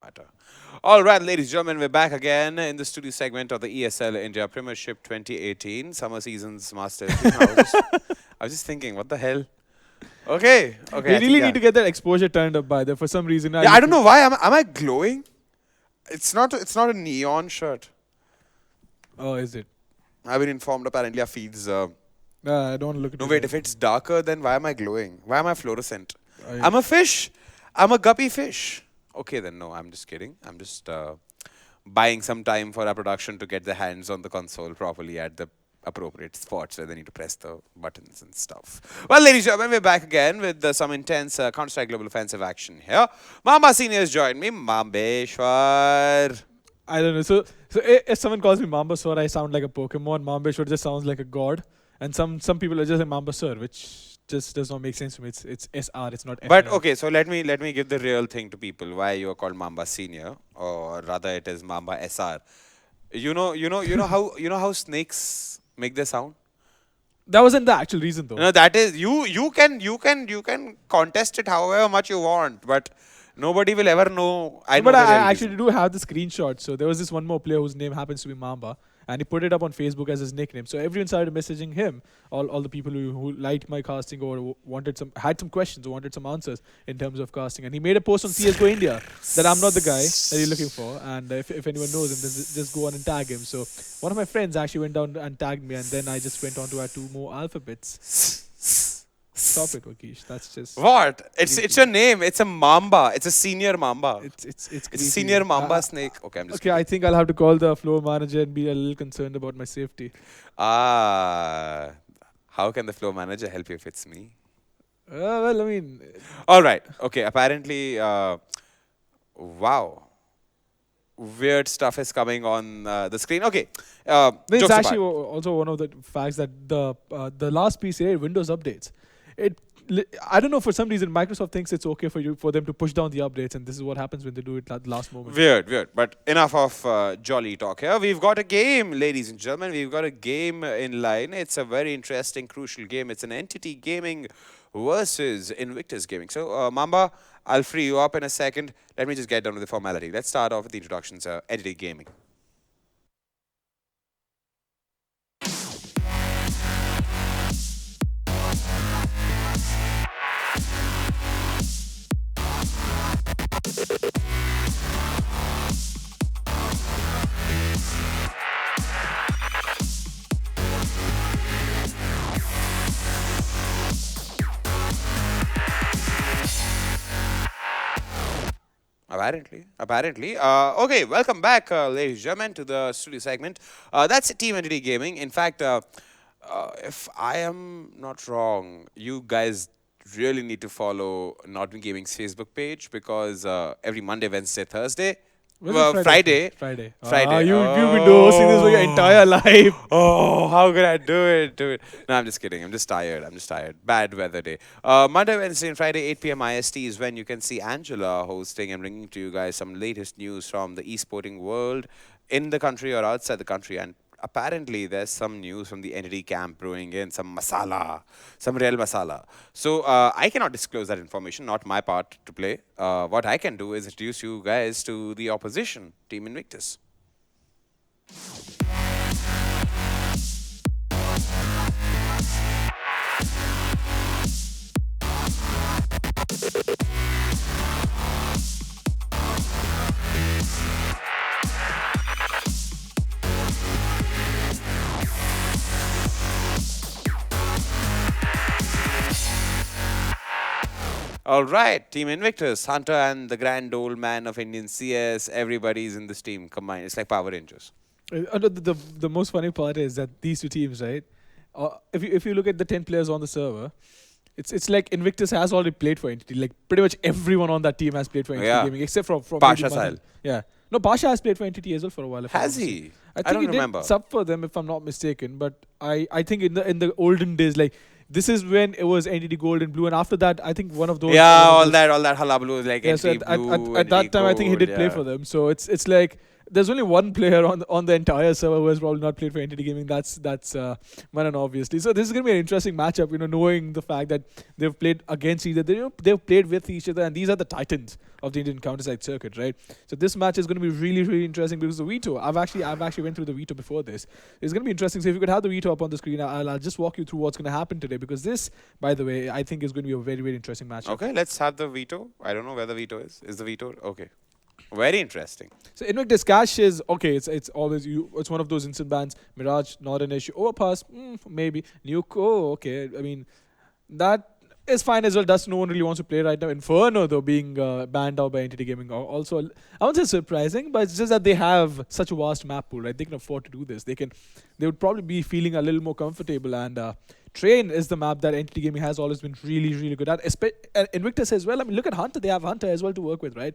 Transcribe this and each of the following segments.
matter. All right, ladies and gentlemen, we're back again in the studio segment of the ESL India Premiership 2018 Summer Seasons Masters. I was just thinking, what the hell? Okay, We I think really need to get that exposure turned up by there. For some reason, yeah, I don't know why. Am I glowing? It's not a neon shirt. Oh, is it? I've been informed apparently our feeds. I don't look at No, it. wait. If it's darker, then why am I glowing? Why am I fluorescent? I, I'm a fish. I'm a guppy fish. Okay, then no. I'm just kidding. I'm just buying some time for our production to get their hands on the console properly at the appropriate spots where they need to press the buttons and stuff. Well, ladies and gentlemen, we're back again with some intense Counter-Strike Global Offensive action here. Mamba Seniors joined me. Mambeshwar. I don't know. So if someone calls me Mambasur, I sound like a Pokemon. Mambasur just sounds like a god. And some people are just like Mambasur, which just does not make sense to me. It's SR, it's not But FR. okay, so let me give the real thing to people. Why you are called Mamba Senior, or rather, it is Mamba SR. You know how snakes make their sound. That wasn't the actual reason though. No, that is you can contest it however much you want, but nobody will ever know. I No, know but the real I reason. actually do have the screenshot. So there was this one more player whose name happens to be Mamba, and he put it up on Facebook as his nickname. So everyone started messaging him, all the people who liked my casting or had some questions or wanted some answers in terms of casting. And he made a post on CS:GO India that I'm not the guy that you're looking for, and if anyone knows him, then just go on and tag him. So one of my friends actually went down and tagged me, and then I just went on to add two more alphabets. Stop it, Vakish. That's just What? It's creepy. your name. It's a Mamba. It's a senior Mamba. It's It's creepy. senior Mamba snake. Okay, I'm just Okay, I think I'll have to call the floor manager and be a little concerned about my safety. Ah, how can the floor manager help you if it's me? Well, I mean, All right. Okay. Apparently, wow, weird stuff is coming on the screen. Okay. it's Jokes actually apart. also one of the facts that the last PCA Windows updates. It I don't know, for some reason Microsoft thinks it's okay for them to push down the updates, and this is what happens when they do it at the last moment. Weird. But enough of jolly talk here. We've got a game, ladies and gentlemen. We've got a game in line. It's a very interesting, crucial game. It's an Entity Gaming versus Invictus Gaming. So, Mamba, I'll free you up in a second. Let me just get down to the formality. Let's start off with the introductions. Entity Gaming. Apparently. Okay, welcome back, ladies and gentlemen, to the studio segment. That's Team Entity Gaming. In fact, if I am not wrong, you guys really need to follow Nodwin Gaming's Facebook page because every Monday, Wednesday, Thursday, When is Friday, Friday. Friday. You've been hosting this for your entire life. Oh, how could I do it? No, I'm just kidding. I'm just tired. Bad weather day. Monday, Wednesday, and Friday, 8 p.m. IST is when you can see Angela hosting and bringing to you guys some latest news from the esporting world in the country or outside the country. And apparently, there's some news from the entity camp brewing in, some masala, some real masala. So I cannot disclose that information, not my part to play. What I can do is introduce you guys to the opposition, Team Invictus. All right, Team Invictus, Hunter and the grand old man of Indian CS. Everybody's in this team combined. It's like Power Rangers. The most funny part is that these two teams, right? If you look at the 10 players on the server, it's like Invictus has already played for Entity. Like pretty much everyone on that team has played for Entity Yeah. Gaming, except from Pasha maybe Sahil. Yeah. No, Pasha has played for Entity as well for a while. if I'm Has not mistaken. he? I I think don't he remember. did sub for them if I'm not mistaken. But I think in the olden days, like this is when it was Entity Gold and Blue, and after that I think one of those. Yeah, one of all those- that hullabaloo, like Yeah, so entity blue, at that time I think he gold, did play yeah. for them. So it's like there's only one player on the entire server who has probably not played for Entity Gaming. That's Manan, obviously. So this is gonna be an interesting matchup. Knowing the fact that they've played against each other, they've played with each other, and these are the titans of the Indian Counter-Strike circuit, right? So this match is gonna be really, really interesting because the veto. I've actually went through the veto before this. It's gonna be interesting. So if you could have the veto up on the screen, I'll just walk you through what's gonna happen today because this, by the way, I think is going to be a very, very interesting matchup. Okay, let's have the veto. I don't know where the veto is. Is the veto? Okay. Very interesting. So Invictus Cash is okay. It's always you. It's one of those instant bans. Mirage, not an issue. Overpass, maybe. Nuke, oh okay. I mean, that is fine as well. Dust, no one really wants to play right now. Inferno though being banned out by Entity Gaming also, I won't say surprising, but it's just that they have such a vast map pool, right? They can afford to do this. They would probably be feeling a little more comfortable and. Train is the map that Entity Gaming has always been really, really good at. Invictus as well. I mean, look at Hunter. They have Hunter as well to work with, right?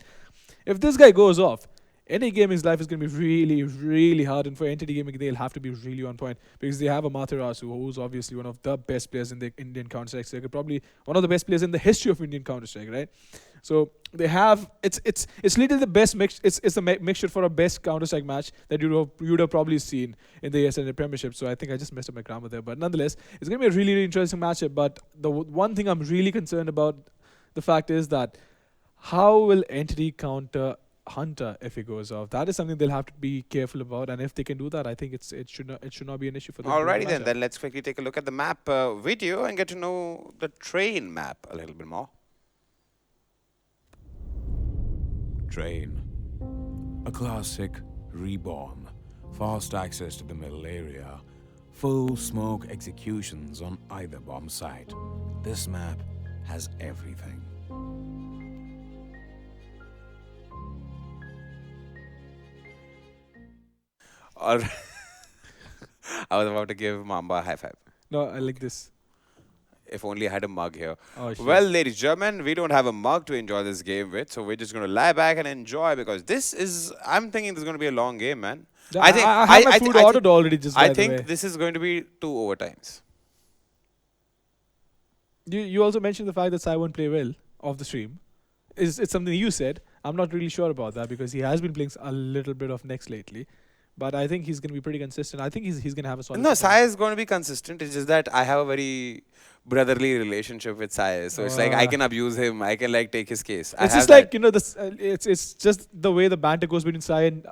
If this guy goes off, Entity Gaming's life is going to be really, really hard. And for Entity Gaming, they'll have to be really on point because they have a Matarasu, who's obviously one of the best players in the Indian Counter-Strike circuit, probably one of the best players in the history of Indian Counter-Strike, right? So they have it's literally the best mix. It's a mixture for a best Counter-Strike match that you'd have probably seen in the ESL Premiership. So I think I just messed up my grammar there, but nonetheless, it's going to be a really, really interesting matchup. But the one thing I'm really concerned about, the fact is that how will Entity counter Hunter if he goes off? That is something they'll have to be careful about. And if they can do that, I think it should not be an issue for them. Alrighty then. Then let's quickly take a look at the map video and get to know the train map a little bit more. Train. A classic reborn. Fast access to the middle area. Full smoke executions on either bomb site. This map has everything. Alright. I was about to give Mamba a high five. No, I like this. If only I had a mug here. Oh, shit. Well, ladies and gentlemen, we don't have a mug to enjoy this game with, so we're just going to lie back and enjoy because I'm thinking this is going to be a long game, man. Yeah, I have my food ordered already. Just by I the think way. this is going to be 2 overtimes. You also mentioned the fact that Sai won't play well off the stream. It's something you said. I'm not really sure about that because he has been playing a little bit of Next lately. But I think he's going to be pretty consistent. I think he's going to have a solid. No, Sai is going to be consistent. It's just that I have a very brotherly relationship with Sai. So it's like I can abuse him. I can like take his case. It's just like, this. It's just the way the banter goes between Sai and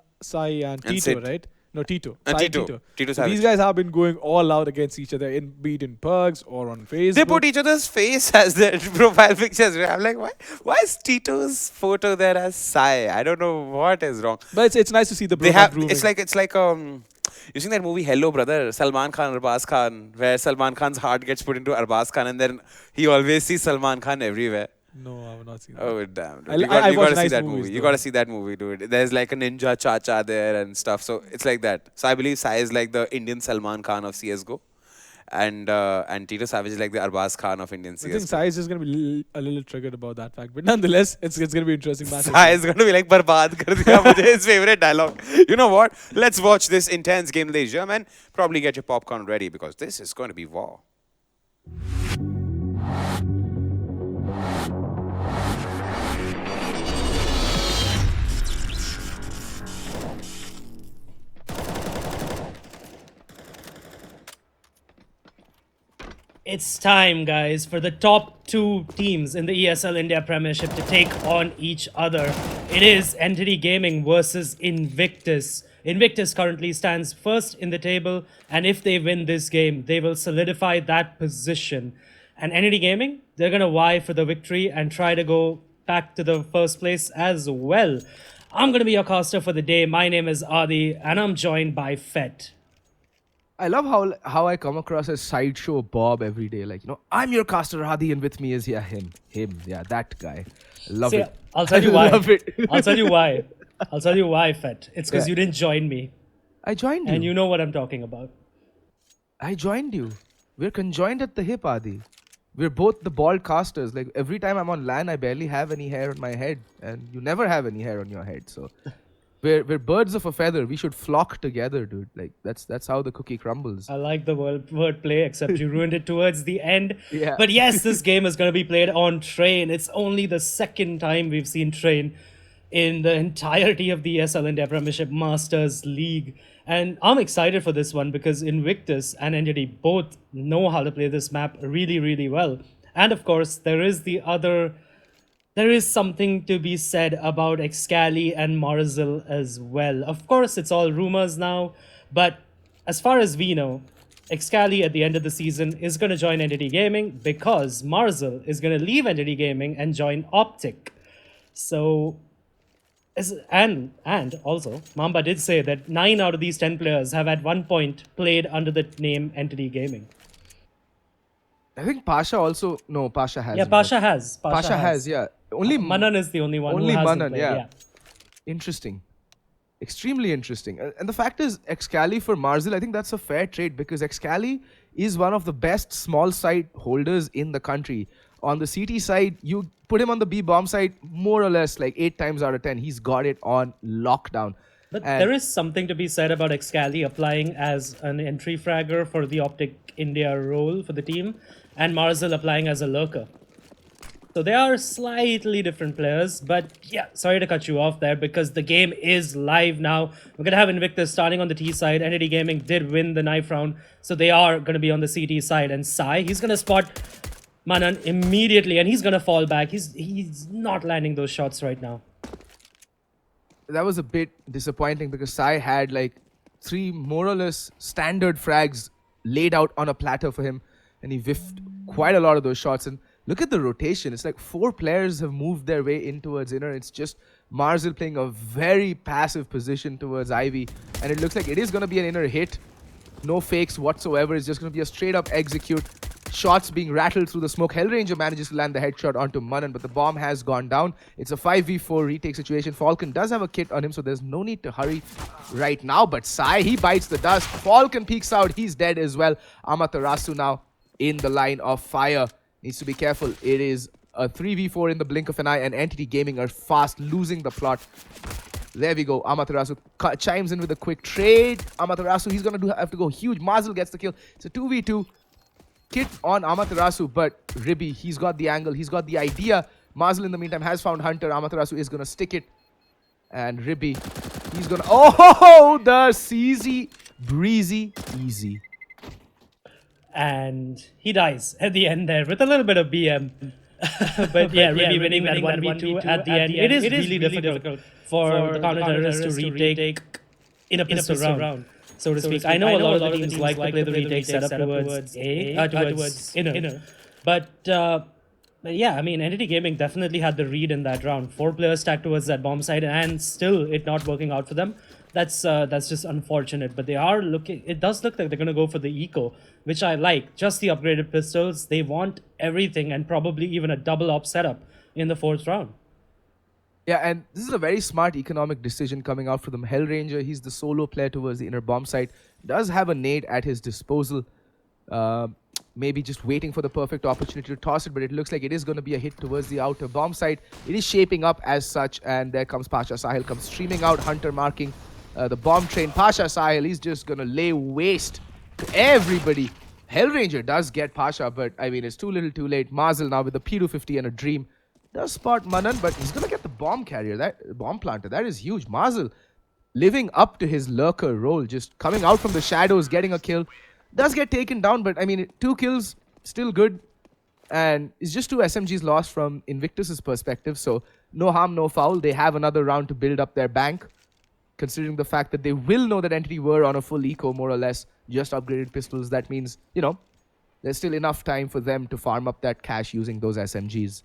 Tito, Sid. right? No, Tito. And Sai Tito. Tito So Savage. these guys have been going all out against each other, be it in perks or on Facebook. They put each other's face as their profile pictures. I'm like, why is Tito's photo there as Sai? I don't know what is wrong. But it's nice to see the They bromance have grooming. it's like you seen that movie Hello Brother, Salman Khan, Arbaz Khan, where Salman Khan's heart gets put into Arbaz Khan and then he always sees Salman Khan everywhere. No, I have not seen that. Oh damn! Dude. I You got watch to see nice that movies, movie. You though. got to see that movie, dude. There's like a ninja cha-cha there and stuff. So it's like that. So I believe Sai is like the Indian Salman Khan of CS:GO, and Tito Savage is like the Arbaz Khan of Indian I think CS:GO. Sai is just going to be a little triggered about that fact. But nonetheless, it's going to be an interesting match. Sai is going to be like "Barbad kar diya mujhe," his favorite dialogue. You know what? Let's watch this intense game, ladies and gentlemen. Probably get your popcorn ready because this is going to be war. It's time, guys, for the top 2 teams in the ESL India Premiership to take on each other. It is Entity Gaming versus Invictus. Invictus currently stands first in the table, and if they win this game, they will solidify that position. And Entity Gaming, they're going to vie for the victory and try to go back to the first place as well. I'm going to be your caster for the day. My name is Adi, and I'm joined by Fet. I love how I come across as sideshow Bob every day. Like, I'm your caster Hadi and with me is him, that guy. Love See, it. I'll tell you why. Love it. I'll tell you why. I'll tell you why, Fet. It's because Yeah. you didn't join me. I joined you. And you know what I'm talking about. I joined you. We're conjoined at the hip, Adi. We're both the bald casters. Like, every time I'm on LAN, I barely have any hair on my head. And you never have any hair on your head, so... We're birds of a feather. We should flock together, dude. Like, that's how the cookie crumbles. I like the word play, except you ruined it towards the end. Yeah. But yes, this game is going to be played on Train. It's only the second time we've seen Train in the entirety of the ESL India Premiership Masters League. And I'm excited for this one because Invictus and Entity both know how to play this map really, really well. And of course, there is something to be said about Excali and Marzil as well. Of course, it's all rumors now, but as far as we know, Excali at the end of the season is going to join Entity Gaming because Marzil is going to leave Entity Gaming and join Optic. So, and also, Mamba did say that 9 out of these 10 players have at one point played under the name Entity Gaming. I think Pasha also. No, Pasha has. Yeah, Pasha has. Pasha has, yeah. Only Manan is the only one only who hasn't Manan, played. yeah. Interesting. Extremely interesting. And the fact is, Excali for Marzil, I think that's a fair trade because Excali is one of the best small site holders in the country. On the CT side, you put him on the B bomb side, more or less like 8 times out of 10, he's got it on lockdown. But And there is something to be said about Excali applying as an entry fragger for the Optic India role for the team, and Marzil applying as a lurker. So they are slightly different players, but yeah, sorry to cut you off there because the game is live now. We're going to have Invictus starting on the T side. Entity Gaming did win the knife round, so they are going to be on the CT side. And Sai, he's going to spot Manan immediately, and he's going to fall back. He's not landing those shots right now. that was a bit disappointing because Sai had like 3 more or less standard frags laid out on a platter for him, and he whiffed quite a lot of those shots. And look at the rotation. It's like 4 players have moved their way in towards inner. It's just Marzil playing a very passive position towards Ivy, and it looks like it is going to be an inner hit. No fakes whatsoever. It's just going to be a straight up execute. Shots being rattled through the smoke. Hellranger manages to land the headshot onto Manan, but the bomb has gone down. It's a 5v4 retake situation. Falcon does have a kit on him, so there's no need to hurry right now. But Sai, he bites the dust. Falcon peeks out. He's dead as well. Amaterasu now in the line of fire. Needs to be careful. It is a 3v4 in the blink of an eye, and Entity Gaming are fast losing the plot. There we go. Amaterasu chimes in with a quick trade. Amaterasu, he's going to have to go huge. Marzil gets the kill. It's a 2v2. Kit on Amaterasu, but Ribby, he's got the angle. He's got the idea. Marzil, in the meantime, has found Hunter. Amaterasu is going to stick it. And Ribby, he's going to... Oh, the CZ breezy easy. And he dies at the end there with a little bit of BM. But yeah, really winning that 1v2 at the end. It is really difficult for the counter-terrorists to retake in a pistol round, so to speak. I know a lot of the teams like to play the retake setup towards towards inner. But yeah, I mean, Entity Gaming definitely had the read in that round. 4 players stacked towards that bomb side, and still it not working out for them. That's just unfortunate. But they are looking. It does look like they're gonna go for the eco, which I like. Just the upgraded pistols. They want everything, and probably even a double op setup in the 4th round. Yeah, and this is a very smart economic decision coming out for them. Hellranger, he's the solo player towards the inner bomb site. Does have a nade at his disposal. Maybe just waiting for the perfect opportunity to toss it, but it looks like it is going to be a hit towards the outer bomb site. It is shaping up as such, and there comes Pasha Sahil, comes streaming out, Hunter marking the bomb train. Pasha Sahil, he's just going to lay waste to everybody. Hellranger does get Pasha, but I mean, it's too little too late. Marzil now with the P250 and a dream. Does spot Manan, but he's going to get the bomb carrier, that bomb planter. That is huge. Marzil living up to his lurker role, just coming out from the shadows, getting a kill. Does get taken down, but I mean, 2 kills, still good. And it's just 2 SMGs lost from Invictus's perspective, so no harm, no foul. They have another round to build up their bank, considering the fact that they will know that Entity were on a full eco, more or less, just upgraded pistols. That means, you know, there's still enough time for them to farm up that cash using those SMGs.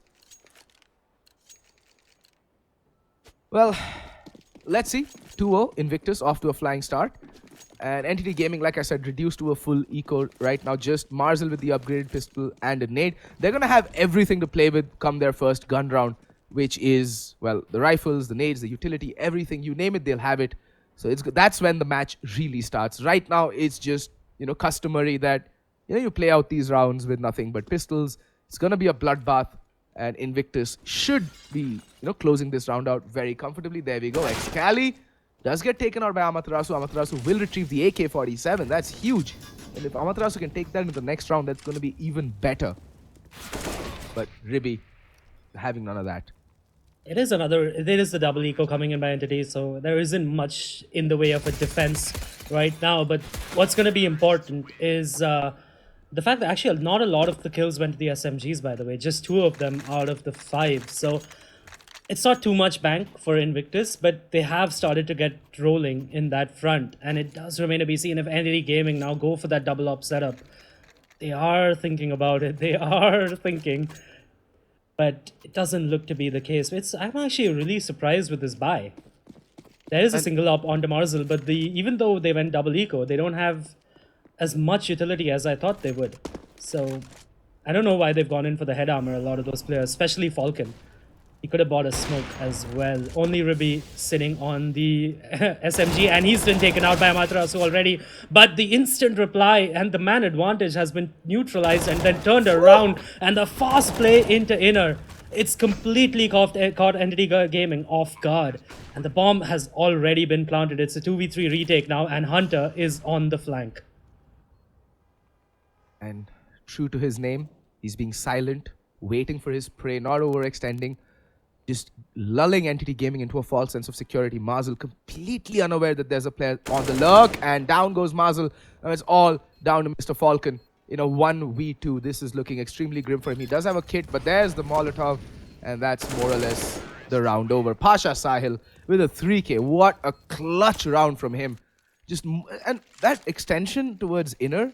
Well, let's see. 2-0, Invictus off to a flying start. And Entity Gaming, like I said, reduced to a full eco right now. Just Marzil with the upgraded pistol and a nade. They're going to have everything to play with come their first gun round, which is, well, the rifles, the nades, the utility, everything. You name it, they'll have it. So that's when the match really starts. Right now, it's just, you know, customary that, you know, you play out these rounds with nothing but pistols. It's going to be a bloodbath. And Invictus should be, you know, closing this round out very comfortably. There we go. Excali does get taken out by Amaterasu. Amaterasu will retrieve the AK-47. That's huge. And if Amaterasu can take that into the next round, that's going to be even better. But Ribby having none of that. There is the double eco coming in by Entity, so there isn't much in the way of a defense right now. But what's going to be important is the fact that actually not a lot of the kills went to the SMGs, by the way, just 2 of them out of the 5. So it's not too much bank for Invictus, but they have started to get rolling in that front. And it does remain to be seen if Entity Gaming now go for that double op setup. They are thinking about it. They are thinking. But it doesn't look to be the case. I'm actually really surprised with this buy. There is a single op onto Marzel, but even though they went double eco, they don't have as much utility as I thought they would. So I don't know why they've gone in for the head armor, a lot of those players, especially Falcon. He could have bought a smoke as well. Only Ruby sitting on the SMG, and he's been taken out by Amaterasu already. But the instant reply and the man advantage has been neutralized and then turned around. And the fast play into inner. It's completely caught Entity Gaming off guard. And the bomb has already been planted. It's a 2v3 retake now, and Hunter is on the flank. And true to his name, he's being silent, waiting for his prey, not overextending. Just lulling Entity Gaming into a false sense of security. Marzel completely unaware that there's a player on the lurk, and down goes Marzel. Now it's all down to Mr. Falcon in a 1v2. This is looking extremely grim for him. He does have a kit, but there's the Molotov, and that's more or less the round over. Pasha Sahil with a 3k. What a clutch round from him. And that extension towards inner,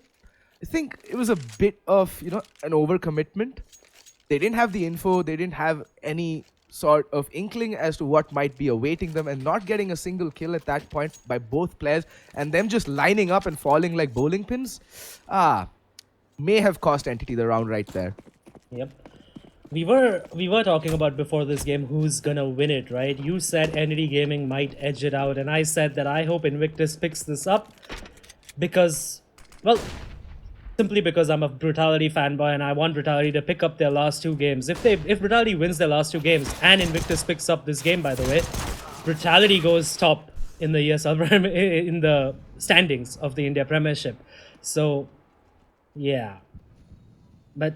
I think it was a bit of, an overcommitment. They didn't have the info. They didn't have any sort of inkling as to what might be awaiting them, and not getting a single kill at that point by both players, and them just lining up and falling like bowling pins, may have cost Entity the round right there. Yep. We were talking about before this game who's gonna win it, right? You said Entity Gaming might edge it out, and I said that I hope Invictus picks this up because, well, simply because I'm a Brutality fanboy and I want Brutality to pick up their last 2 games. If Brutality wins their last 2 games and Invictus picks up this game, by the way, Brutality goes top in the ESL in the standings of the India Premiership. So, yeah. But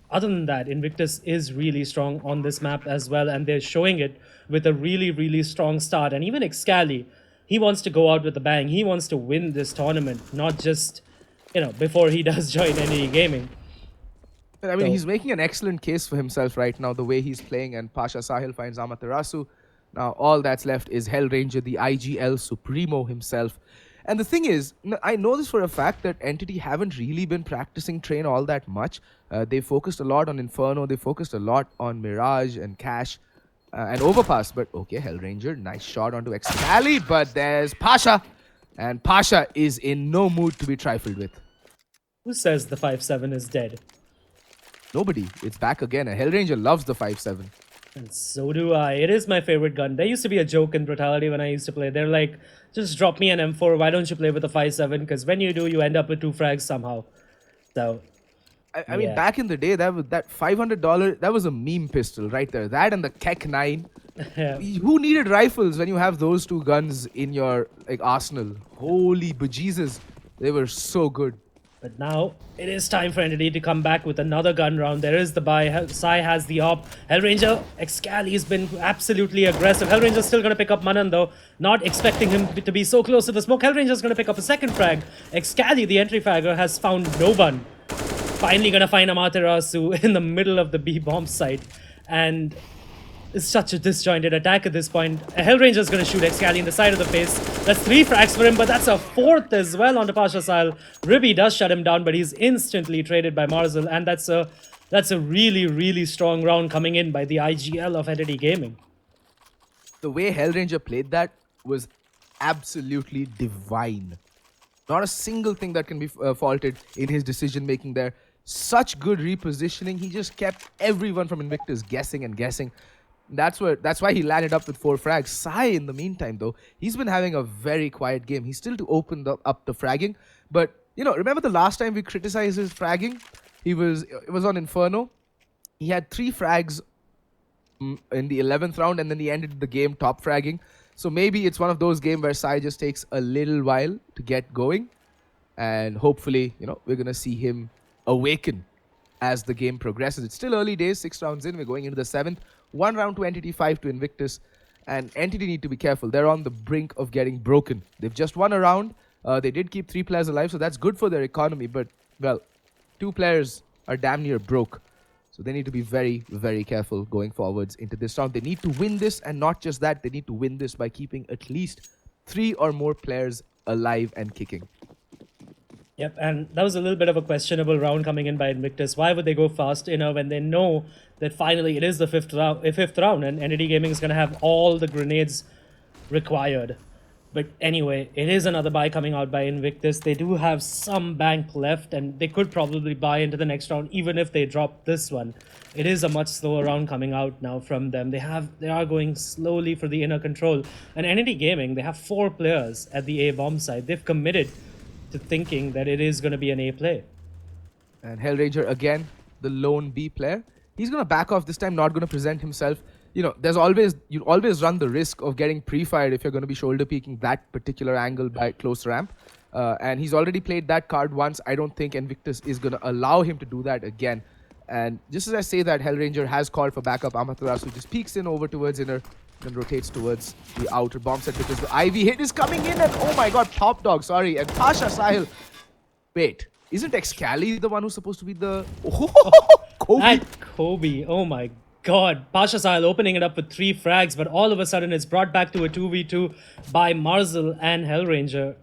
other than that, Invictus is really strong on this map as well, and they're showing it with a really, really strong start. And even Excali, he wants to go out with a bang. He wants to win this tournament, not just before he does join Entity Gaming. I mean, he's making an excellent case for himself right now, the way he's playing, and Pasha Sahil finds Amaterasu. Now, all that's left is Hellranger, the IGL Supremo himself. And the thing is, I know this for a fact that Entity haven't really been practicing Train all that much. They focused a lot on Inferno, they focused a lot on Mirage and Cash and Overpass. But okay, Hellranger, nice shot onto Excali, but there's Pasha. And Pasha is in no mood to be trifled with. Who says the 5.7 is dead? Nobody. It's back again. A Hellranger loves the 5.7. And so do I. It is my favorite gun. There used to be a joke in Brutality when I used to play. They're like, just drop me an M4. Why don't you play with a 5.7? Because when you do, you end up with 2 frags somehow. So, I mean, back in the day, that $500, that was a meme pistol right there. That and the Keck 9. Yeah. Who needed rifles when you have those 2 guns in your arsenal? Holy bejesus. They were so good. But now, it is time for Entity to come back with another gun round. There is the buy. Sai has the op. Hellranger, Excali has been absolutely aggressive. Hellranger's still going to pick up Manan though. Not expecting him to be so close to the smoke. Hellranger's going to pick up a second frag. Excali, the entry fragger, has found no one. Finally going to find Amaterasu in the middle of the B-bomb site. And it's such a disjointed attack at this point. Hellranger's going to shoot Excali in the side of the face. That's 3 frags for him, but that's a 4th as well onto Pasha Sahil. Ribby does shut him down, but he's instantly traded by Marzel, and that's a really, really strong round coming in by the IGL of Entity Gaming. The way Hellranger played that was absolutely divine. Not a single thing that can be faulted in his decision making there. Such good repositioning. He just kept everyone from Invictus guessing and guessing. That's why he landed up with 4 frags. Sai, in the meantime, though, he's been having a very quiet game. He's still to open up the fragging. But, remember the last time we criticized his fragging? It was on Inferno. He had 3 frags in the 11th round, and then he ended the game top fragging. So maybe it's one of those games where Sai just takes a little while to get going. And hopefully, we're going to see him awaken as the game progresses. It's still early days, 6 rounds in. We're going into the 7th. 1 round to Entity, 5 to Invictus. And Entity need to be careful. They're on the brink of getting broken. They've just won a round. They did keep 3 players alive, so that's good for their economy. But, well, 2 players are damn near broke. So they need to be very, very careful going forwards into this round. They need to win this, and not just that, they need to win this by keeping at least 3 or more players alive and kicking. Yep, and that was a little bit of a questionable round coming in by Invictus. Why would they go fast when they know that finally it is the fifth round and Entity Gaming is going to have all the grenades required? But anyway, it is another buy coming out by Invictus. They do have some bank left, and they could probably buy into the next round even if they drop this one. It is a much slower round coming out now from them. They are going slowly for the inner control. And Entity Gaming, they have 4 players at the A bomb side. They've committed to thinking that it is going to be an A play. And Hellranger again, the lone B player. He's going to back off this time, not going to present himself. You know, you always run the risk of getting pre-fired if you're going to be shoulder peeking that particular angle by close ramp. And he's already played that card once. I don't think Invictus is going to allow him to do that again. And just as I say that, Hellranger has called for backup. Amaterasu just peeks in over towards inner, then rotates towards the outer bomb set because the IV hit is coming in. And oh my god, Top Dog, sorry. And Pasha Sahil. Wait, isn't Excali the one who's supposed to be the... Oh, Kobe. That Kobe, oh my god. Pasha Sahil opening it up with 3 frags, but all of a sudden it's brought back to a 2v2 by Marzel and Hellranger.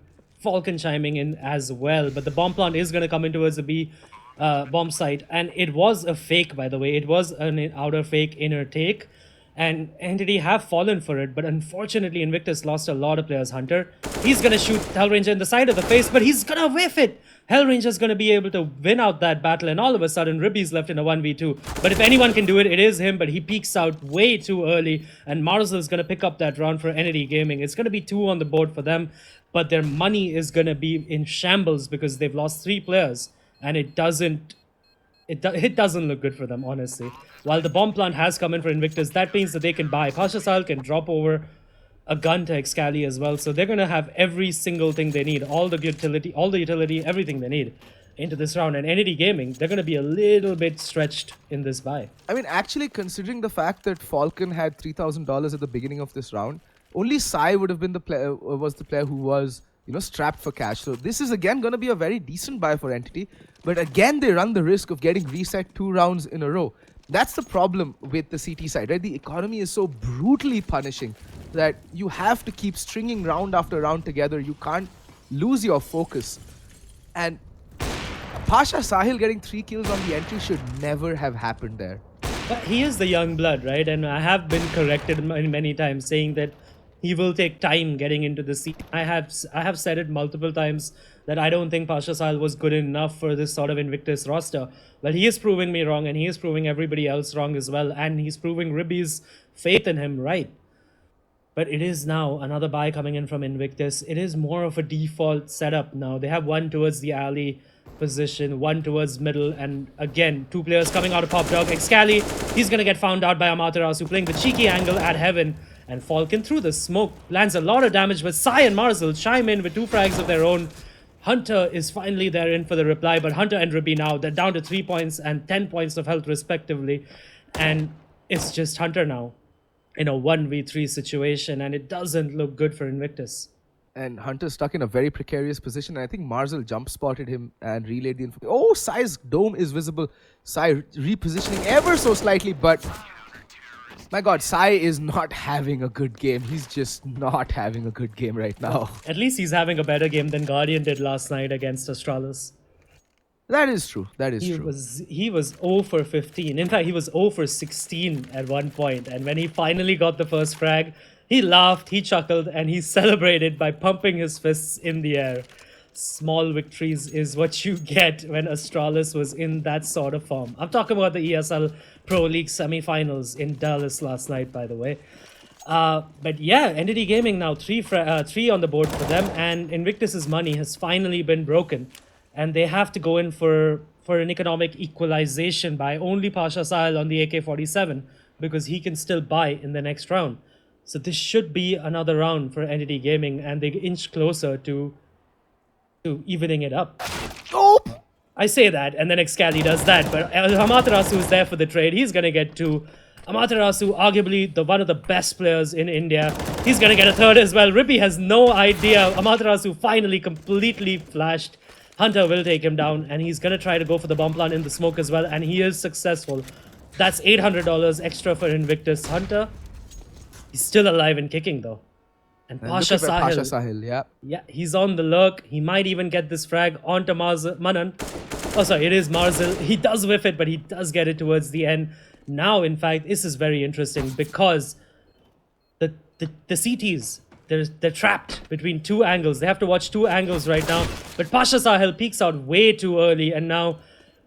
Falcon chiming in as well, but the bomb plant is going to come in towards the B bomb site, and it was a fake, by the way. It was an outer fake inner take, and Entity have fallen for it, but unfortunately Invictus lost a lot of players. Hunter, he's going to shoot Hellranger in the side of the face, but he's going to whiff it. Hellranger's going to be able to win out that battle, and all of a sudden Ribby's left in a 1v2. But if anyone can do it, it is him, but he peeks out way too early, and Marzel's going to pick up that round for Entity Gaming. It's going to be 2 on the board for them, but their money is going to be in shambles because they've lost 3 players, and it doesn't look good for them, honestly. While the bomb plant has come in for Invictus, that means that they can buy. Pasha Sahil can drop over a gun to Excali as well, so they're going to have every single thing they need, all the utility, everything they need into this round. And Entity Gaming, they're going to be a little bit stretched in this buy. I mean, actually, considering the fact that Falcon had $3,000 at the beginning of this round, only Sai would have been the player who was, you know, strapped for cash. So this is again going to be a very decent buy for Entity, but again they run the risk of getting reset 2 rounds in a row. That's the problem with the CT side, right? The economy is so brutally punishing that you have to keep stringing round after round together. You can't lose your focus. And Pasha Sahil getting 3 kills on the entry should never have happened there. But he is the young blood, right? And I have been corrected many times saying that he will take time getting into the scene. I have said it multiple times that I don't think Pasha Sahil was good enough for this sort of Invictus roster. Well, he is proving me wrong, and he is proving everybody else wrong as well, and he's proving Ribby's faith in him right. But it is now another buy coming in from Invictus. It is more of a default setup now. They have 1 towards the alley position, 1 towards middle, and again, 2 players coming out of Pop Dog. Excali, he's going to get found out by Amaterasu, playing the cheeky angle at Heaven. And Falcon through the smoke lands a lot of damage, but Sai and Marzel chime in with 2 frags of their own. Hunter is finally there in for the reply, but Hunter and Ribby now, they're down to 3 points and 10 points of health respectively. And it's just Hunter now in a 1v3 situation, and it doesn't look good for Invictus. And Hunter's stuck in a very precarious position. I think Marzel jump spotted him and relayed the info. Oh, Sai's dome is visible. Sai repositioning ever so slightly, but my god, Sai is not having a good game. He's just not having a good game right now. At least he's having a better game than Guardian did last night against Astralis. That is true. That is true. He was 0 for 15. In fact, he was 0 for 16 at one point. And when he finally got the first frag, he laughed, he chuckled, and he celebrated by pumping his fists in the air. Small victories is what you get when Astralis was in that sort of form. I'm talking about the ESL Pro League semi-finals in Dallas last night, by the way. But yeah, Entity Gaming now 3 on the board for them, and Invictus's money has finally been broken. And they have to go in for an economic equalization by only Pasha Sahil on the AK-47, because he can still buy in the next round. So this should be another round for Entity Gaming, and they inch closer to evening it up. Nope. I say that, and then Excali does that, but Amaterasu is there for the trade. He's going to get 2. Amaterasu, arguably one of the best players in India. He's gonna get a third as well. Rippy has no idea. Amaterasu finally completely flashed. Hunter will take him down, and he's gonna try to go for the bomb plant in the smoke as well, and he is successful. That's $800 extra for Invictus. Hunter, he's still alive and kicking though. And And Pasha look at where Pasha Sahil, Sahil, yeah. yeah, he's on the lurk. He might even get this frag onto Manan. Oh, sorry, it is Marzil. He does whiff it, but he does get it towards the end. Now, in fact, this is very interesting because the CTs, they're trapped between two angles. They have to watch two angles right now. But Pasha Sahil peeks out way too early, and now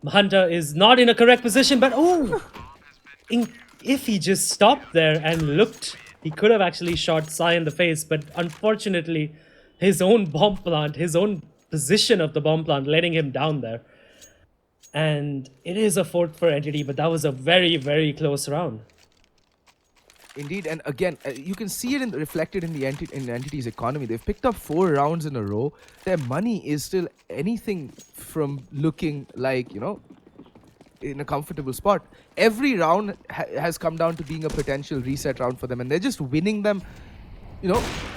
Hunter is not in a correct position. But if he just stopped there and looked, he could have actually shot Sai in the face. But unfortunately, his own bomb plant, his own position of the bomb plant, letting him down there. And it is a fourth for Entity, but that was a very, very close round. Indeed, and again, you can see it reflected in the Entity's economy. They've picked up 4 rounds in a row. Their money is still anything from looking like, in a comfortable spot. Every round has come down to being a potential reset round for them, and they're just winning them,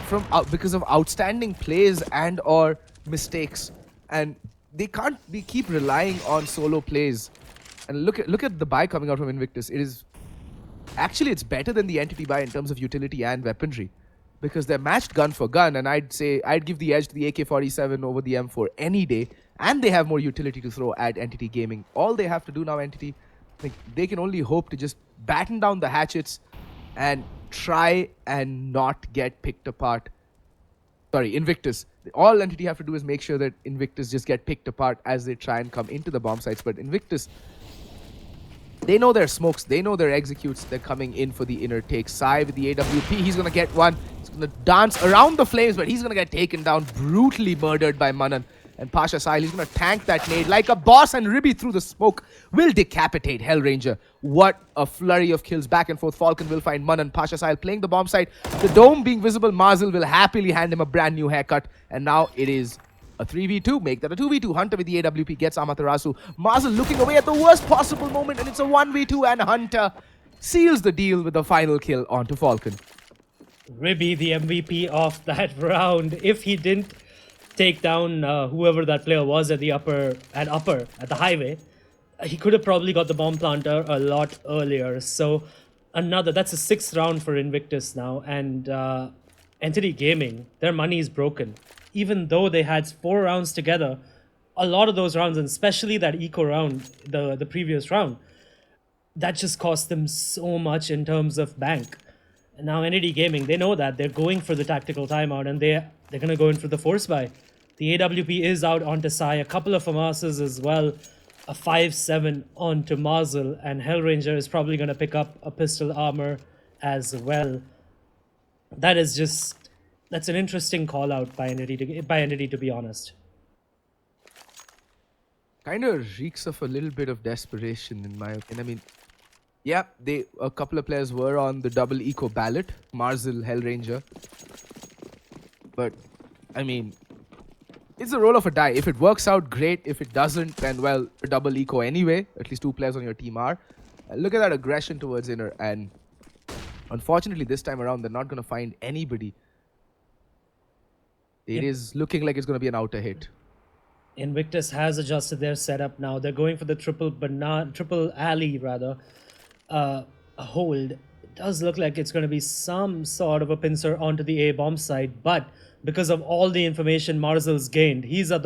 from because of outstanding plays and or mistakes. And they can't keep relying on solo plays. And look at the buy coming out from Invictus. It's better than the Entity buy in terms of utility and weaponry, because they're matched gun for gun, and I'd give the edge to the AK-47 over the M4 any day, and they have more utility to throw at Entity Gaming. All they have to do now, Entity, they can only hope to just batten down the hatchets and try and not get picked apart. Sorry, Invictus. All Entity have to do is make sure that Invictus just get picked apart as they try and come into the bomb sites. But Invictus, they know their smokes, they know their executes. They're coming in for the inner take. Sai with the AWP, he's gonna get one. He's gonna dance around the flames, but he's gonna get taken down, brutally murdered by Manan. And Pasha Sahil, he's gonna tank that nade like a boss, and Ribby through the smoke will decapitate Hellranger. What a flurry of kills back and forth. Falcon will find Manan. Pasha Sahil playing the bomb site. The dome being visible, Marzil will happily hand him a brand new haircut. And now it is a 3v2. Make that a 2v2. Hunter with the AWP gets Amaterasu. Marzil looking away at the worst possible moment, and it's a 1v2, and Hunter seals the deal with the final kill onto Falcon. Ribby, the MVP of that round. If he didn't take down whoever that player was at the highway, he could have probably got the bomb planter a lot earlier. So that's a 6th round for Invictus now, and Entity Gaming, their money is broken. Even though they had 4 rounds together, a lot of those rounds, and especially that eco round, the previous round, that just cost them so much in terms of bank. And now Entity Gaming, they know that they're going for the tactical timeout, and they're gonna go in for the force buy. The AWP is out onto Sai, a couple of FAMASs as well, a 5-7 onto Marzil, and Hellranger is probably gonna pick up a pistol armor as well. That's an interesting call out by Entity, to be honest. Kind of reeks of a little bit of desperation, in my opinion. I mean, yeah, a couple of players were on the double eco ballot, Marzil, Hellranger. But, I mean, it's a roll of a die. If it works out, great. If it doesn't, then, well, a double eco anyway. At least 2 players on your team are. Look at that aggression towards inner, and unfortunately, this time around, they're not going to find anybody. It is looking like it's going to be an outer hit. Invictus has adjusted their setup now. They're going for the triple alley rather. A hold. It does look like it's going to be some sort of a pincer onto the A bomb side, but because of all the information Marzil's gained, he's on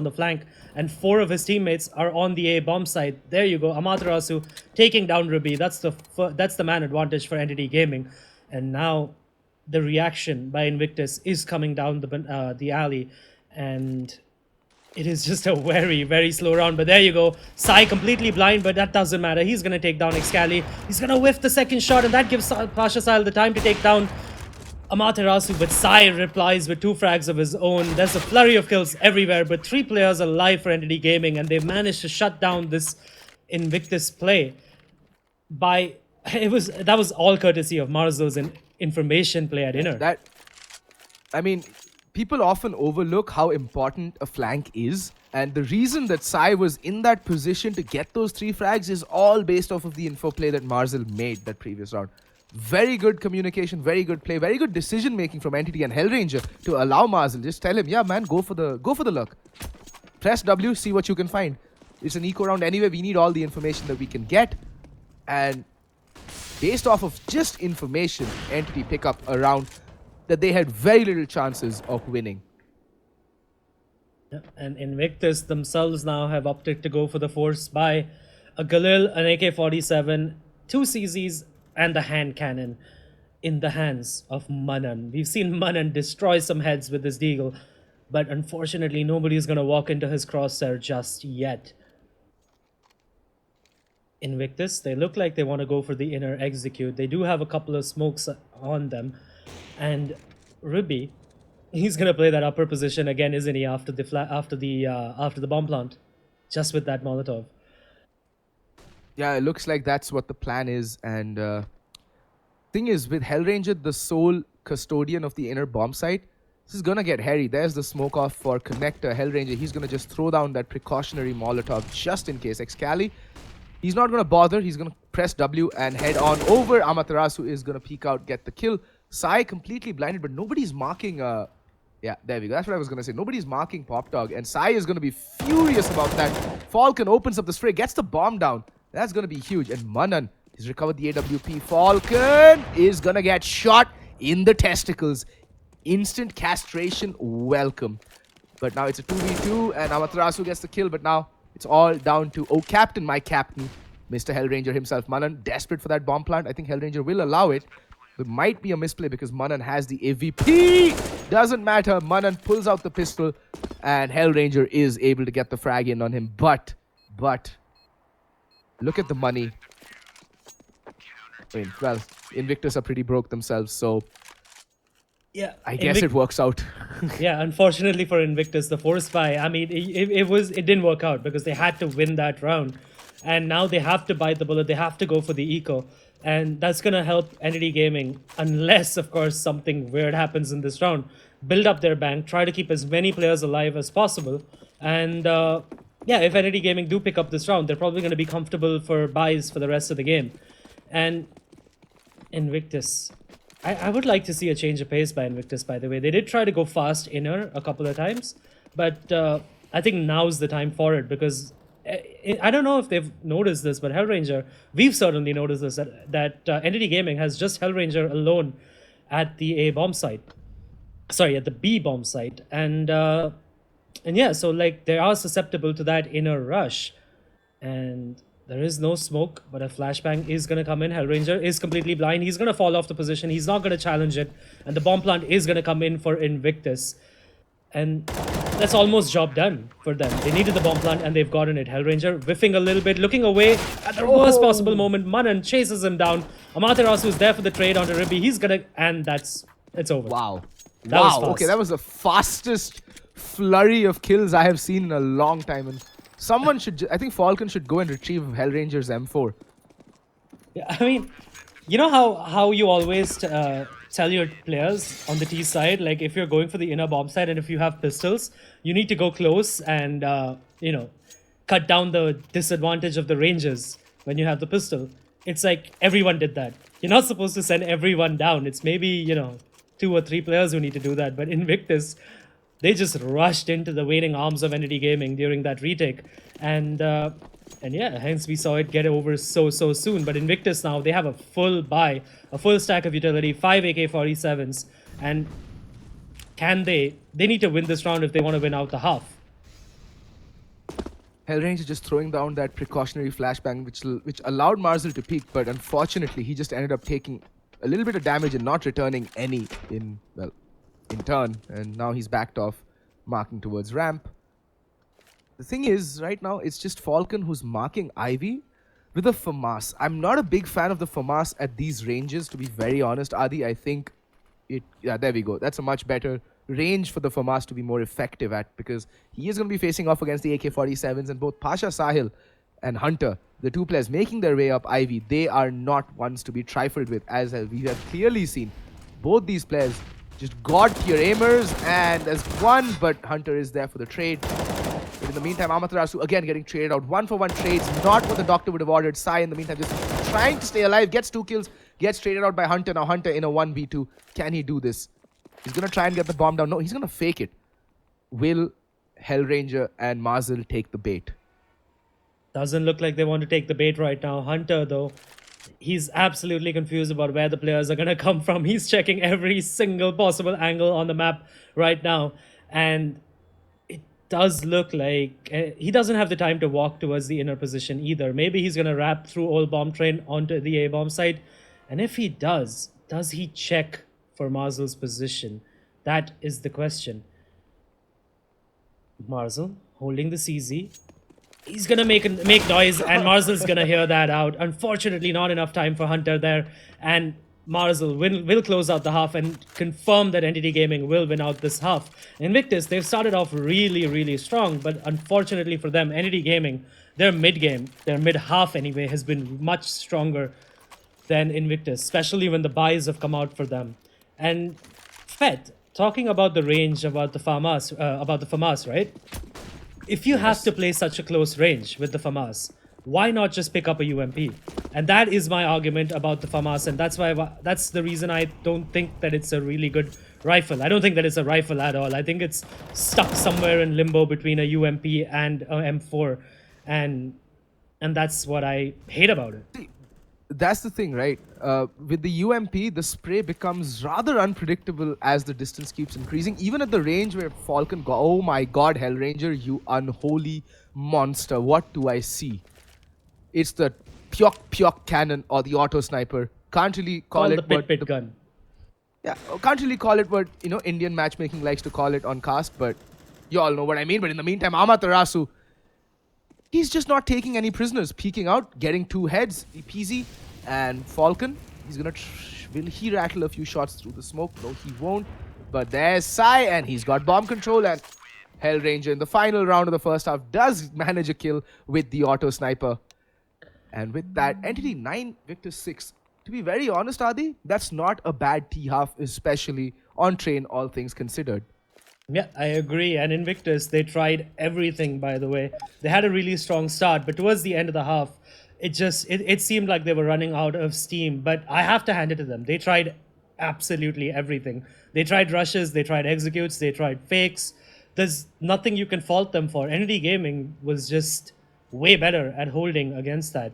the flank, and 4 of his teammates are on the A bomb side. There you go, Amaterasu taking down Ruby. That's the man advantage for Entity Gaming, and now the reaction by Invictus is coming down the alley, and it is just a very, very slow round. But there you go. Sai completely blind, but that doesn't matter. He's going to take down Excali. He's going to whiff the second shot, and that gives Pasha Sahil the time to take down Amaterasu. But Sai replies with 2 frags of his own. There's a flurry of kills everywhere, but 3 players alive for Entity Gaming, and they've managed to shut down this Invictus play. That was all courtesy of Marzil's information play at inner. I mean, people often overlook how important a flank is, And the reason that Sai was in that position to get those 3 frags is all based off of the info play that Marzel made that previous round. Very good communication, very good play, very good decision making from Entity and Hellranger to allow Marzel. Just tell him, yeah man, go for the luck. Press W, see what you can find. It's an eco round anyway, we need all the information that we can get. And based off of just information, Entity pick up a round that they had very little chances of winning. Yeah, and Invictus themselves now have opted to go for the force by a Galil, an AK-47, 2 CZs, and the hand cannon in the hands of Manan. We've seen Manan destroy some heads with this deagle, but unfortunately nobody's going to walk into his crosshair just yet. Invictus, they look like they want to go for the inner execute. They do have a couple of smokes on them, and Ruby, he's gonna play that upper position again, isn't he? After the bomb plant, just with that Molotov. Yeah, it looks like that's what the plan is. And thing is, with Hellranger, the sole custodian of the inner bomb site, this is gonna get hairy. There's the smoke off for Connector. Hellranger, he's gonna just throw down that precautionary Molotov just in case. Excali, he's not gonna bother. He's gonna press W and head on over. Amaterasu is gonna peek out, get the kill. Sai completely blinded, but nobody's marking. Yeah, there we go. That's what I was gonna say. Nobody's marking Pop Dog, and Sai is gonna be furious about that. Falcon opens up the spray, gets the bomb down. That's gonna be huge. And Manan has recovered the AWP. Falcon is gonna get shot in the testicles. Instant castration, welcome. But now it's a 2v2, and Amaterasu gets the kill. But now it's all down to, oh, Captain, my Captain, Mr. Hellranger himself. Manan desperate for that bomb plant. I think Hellranger will allow it. It might be a misplay because Manan has the AVP. Doesn't matter. Manan pulls out the pistol, and Hellranger is able to get the frag in on him. But look at the money. I mean, well, Invictus are pretty broke themselves, so Yeah, I guess it works out. Yeah, unfortunately for Invictus, the force buy, I mean, it didn't work out because they had to win that round. And now they have to bite the bullet, they have to go for the eco. And that's going to help Entity Gaming, unless, of course, something weird happens in this round. Build up their bank, try to keep as many players alive as possible. And yeah, if Entity Gaming do pick up this round, they're probably going to be comfortable for buys for the rest of the game. And Invictus, I would like to see a change of pace by Invictus, by the way. They did try to go fast inner a couple of times, but I think now's the time for it because I don't know if they've noticed this, but Hellranger, we've certainly noticed this, that Entity Gaming has just Hellranger alone at the A bomb site. Sorry, at the B bomb site. And yeah, so like they are susceptible to that inner rush. And there is no smoke, but a flashbang is going to come in. Hellranger is completely blind. He's going to fall off the position. He's not going to challenge it. And the bomb plant is going to come in for Invictus. And that's almost job done for them. They needed the bomb plant and they've gotten it. Hellranger whiffing a little bit, looking away at the worst possible moment. Manan chases him down. Amaterasu is there for the trade onto Ribby. He's going to... And it's over. Wow. That was fast. Okay, that was the fastest flurry of kills I have seen in a long time. And someone should... I think Falcon should go and retrieve Hellranger's M4. Yeah, I mean, you know how you always tell your players on the T side, like if you're going for the inner bomb side and if you have pistols, you need to go close and, you know, cut down the disadvantage of the ranges when you have the pistol. It's like everyone did that. You're not supposed to send everyone down. It's maybe, you know, 2 or 3 players who need to do that. But Invictus, they just rushed into the waiting arms of Entity Gaming during that retake. And yeah, hence we saw it get over so soon. But Invictus now, they have a full buy, a full stack of utility, 5 AK-47s. And can they need to win this round if they want to win out the half. Hellranger just throwing down that precautionary flashbang, which allowed Marzel to peek, but unfortunately he just ended up taking a little bit of damage and not returning any in turn. And now he's backed off, marking towards ramp. The thing is, right now, it's just Falcon who's marking Ivy with a FAMAS. I'm not a big fan of the FAMAS at these ranges, to be very honest, Adi. I think yeah, there we go. That's a much better range for the FAMAS to be more effective at, because he is going to be facing off against the AK-47s, and both Pasha Sahil and Hunter, the 2 players making their way up Ivy, they are not ones to be trifled with, as we have clearly seen. Both these players just god tier aimers, and there's one, but Hunter is there for the trade. But in the meantime, Amaterasu again getting traded out. 1-for-1 trades, not what the doctor would have ordered. Sai in the meantime just trying to stay alive, gets 2 kills, gets traded out by Hunter. Now Hunter in a 1v2. Can he do this? He's going to try and get the bomb down. No, he's going to fake it. Will Hellranger and Marzel take the bait? Doesn't look like they want to take the bait right now. Hunter, though, he's absolutely confused about where the players are going to come from. He's checking every single possible angle on the map right now. And it does look like he doesn't have the time to walk towards the inner position either. Maybe he's going to wrap through old bomb train onto the A-bomb side. And if he does he check for Marzel's position? That is the question. Marzel holding the CZ. He's gonna make noise, and Marzel's gonna hear that out. Unfortunately, not enough time for Hunter there, and Marzel will close out the half and confirm that Entity Gaming will win out this half. Invictus, they've started off really, really strong, but unfortunately for them, Entity Gaming, their mid-game, their mid-half anyway, has been much stronger than Invictus, especially when the buys have come out for them. And Fed, talking about the range, about the FAMAS, right? If you have to play such a close range with the FAMAS, why not just pick up a UMP? And that is my argument about the FAMAS, and that's the reason I don't think that it's a really good rifle. I don't think that it's a rifle at all. I think it's stuck somewhere in limbo between a UMP and a M4, and that's what I hate about it. That's the thing, right? With the UMP, the spray becomes rather unpredictable as the distance keeps increasing. Even at the range where Falcon oh my god, Hellranger, you unholy monster. What do I see? It's the Pyok cannon or the auto sniper. Can't really call it the pit gun. Yeah, can't really call it what, Indian matchmaking likes to call it on cast, but you all know what I mean. But in the meantime, Amaterasu, he's just not taking any prisoners. Peeking out, getting 2 heads, peasy. And Falcon, he's gonna will he rattle a few shots through the smoke? No, he won't. But there's Sai, and he's got bomb control. And Hellranger in the final round of the first half does manage a kill with the auto sniper. And with that, Entity 9, Victus 6. To be very honest, Adi, that's not a bad T-half, especially on train, all things considered. Yeah, I agree. And Invictus, they tried everything, by the way. They had a really strong start, but towards the end of the half, it seemed like they were running out of steam. But I have to hand it to them. They tried absolutely everything. They tried rushes, they tried executes, they tried fakes. There's nothing you can fault them for. Entity Gaming was just way better at holding against that.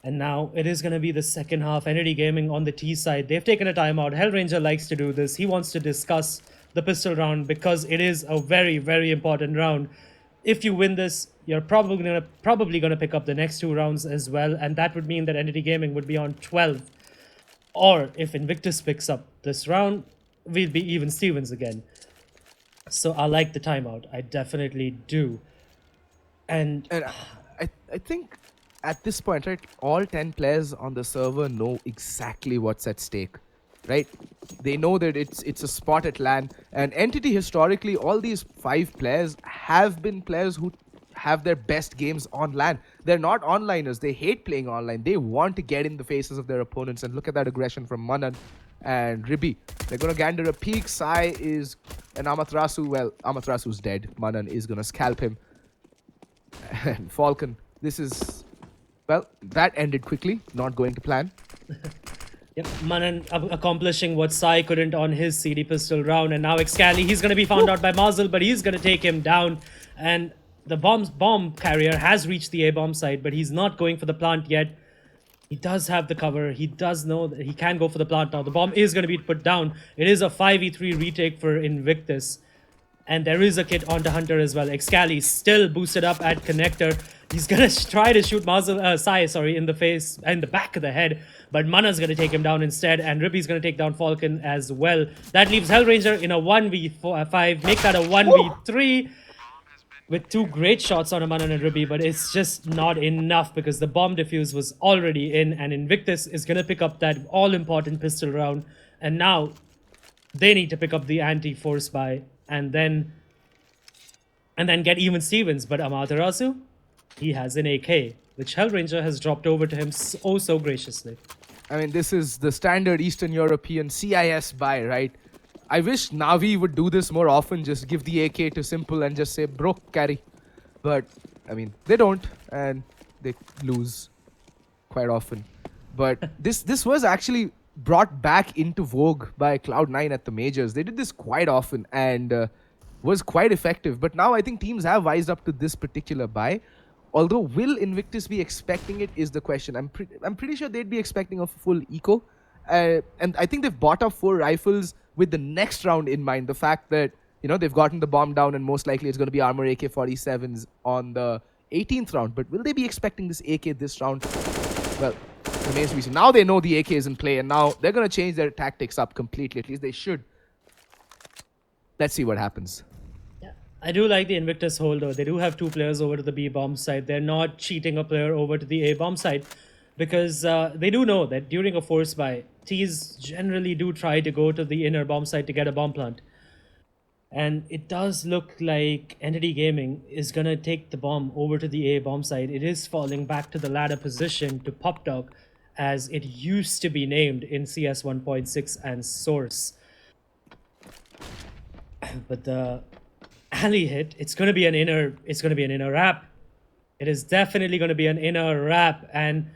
And now it is going to be the second half. Entity Gaming on the T side. They've taken a timeout. Hellranger likes to do this. He wants to discuss the pistol round because it is a very, very important round. If you win this, you're probably gonna pick up the next 2 rounds as well, and that would mean that Entity Gaming would be on 12. Or if Invictus picks up this round, we'll be even Stevens again. So I like the timeout. I definitely do. And I think at this point, right, all 10 players on the server know exactly what's at stake. Right? They know that it's a spot at LAN. And Entity, historically, all these 5 players have been players who have their best games on LAN. They're not onliners. They hate playing online. They want to get in the faces of their opponents. And look at that aggression from Manan and Ribi. They're going to gander a peek. Sai is an Amaterasu. Well, Amaterasu's dead. Manan is going to scalp him. And Falcon, this is... Well, that ended quickly. Not going to plan. Yep, Manan accomplishing what Sai couldn't on his CD pistol round, and now Excali, he's going to be found out by Marzel, but he's going to take him down, and the bomb carrier has reached the A-bomb site, but he's not going for the plant yet. He does have the cover. He does know that he can go for the plant now. The bomb is going to be put down. It is a 5v3 retake for Invictus, and there is a kit onto Hunter as well. Excali still boosted up at connector. He's gonna try to shoot Sai, in the face, in the back of the head, but Mana's gonna take him down instead, and Ribi's gonna take down Falcon as well. That leaves Hellranger in a 1v5, make that a 1v3 with 2 great shots on Manan and Ribi, but it's just not enough because the bomb defuse was already in, and Invictus is gonna pick up that all-important pistol round, and now they need to pick up the anti-force buy and then get even Stevens. But Amaterasu, he has an AK, which Hellranger has dropped over to him so graciously. I mean, this is the standard Eastern European CIS buy, right? I wish Navi would do this more often, just give the AK to Simple and just say, bro, carry. But, I mean, they don't, and they lose quite often. But this was actually brought back into vogue by Cloud9 at the majors. They did this quite often and was quite effective. But now I think teams have wised up to this particular buy. Although, will Invictus be expecting it is the question. I'm pretty sure they'd be expecting a full eco. And I think they've bought up 4 rifles with the next round in mind. The fact that, you know, they've gotten the bomb down and most likely it's going to be armor AK-47s on the 18th round. But will they be expecting this AK this round? Well, remains to be seen. Now they know the AK is in play and now they're going to change their tactics up completely. At least they should. Let's see what happens. Yeah, I do like the Invictus hold though. They do have 2 players over to the B bomb side. They're not cheating a player over to the A bomb side because they do know that during a force buy, T's generally do try to go to the inner bomb side to get a bomb plant. And it does look like Entity Gaming is going to take the bomb over to the A bomb side. It is falling back to the ladder position to Pop Dog as it used to be named in CS 1.6 and Source. But the alley hit, it's going to be an inner wrap. It is definitely going to be an inner wrap. And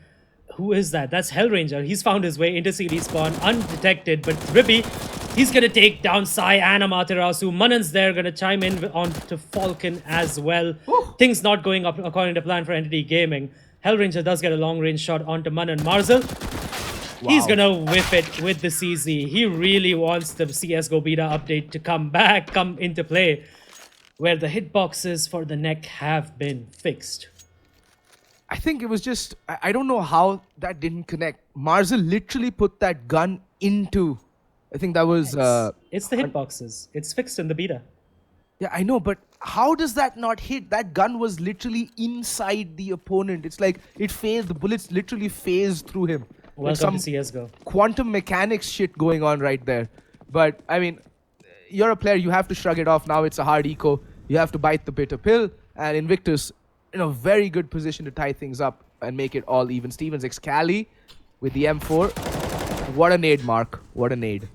who is that? That's Hellranger. He's found his way into CD spawn undetected, but Ribby, he's going to take down Sai and Amaterasu. Manan's there, going to chime in onto Falcon as well. Woo. Things not going up according to plan for Entity Gaming. Hellranger does get a long-range shot onto Manan. Marzel, he's going to whip it with the CZ. He really wants the CSGO beta update to come into play, where the hitboxes for the neck have been fixed. I think it was just, I don't know how that didn't connect. Marzel literally put that gun into, I think that was... It's the hitboxes. It's fixed in the beta. Yeah, I know, but how does that not hit? That gun was literally inside the opponent. It's like it phased, the bullets literally phased through him. Like Welcome to CSGO. Quantum mechanics shit going on right there. But, I mean, you're a player, you have to shrug it off. Now it's a hard eco. You have to bite the bitter pill. And Invictus in a very good position to tie things up and make it all even. Stevens Excali with the M4. What a nade, Mark. What a nade.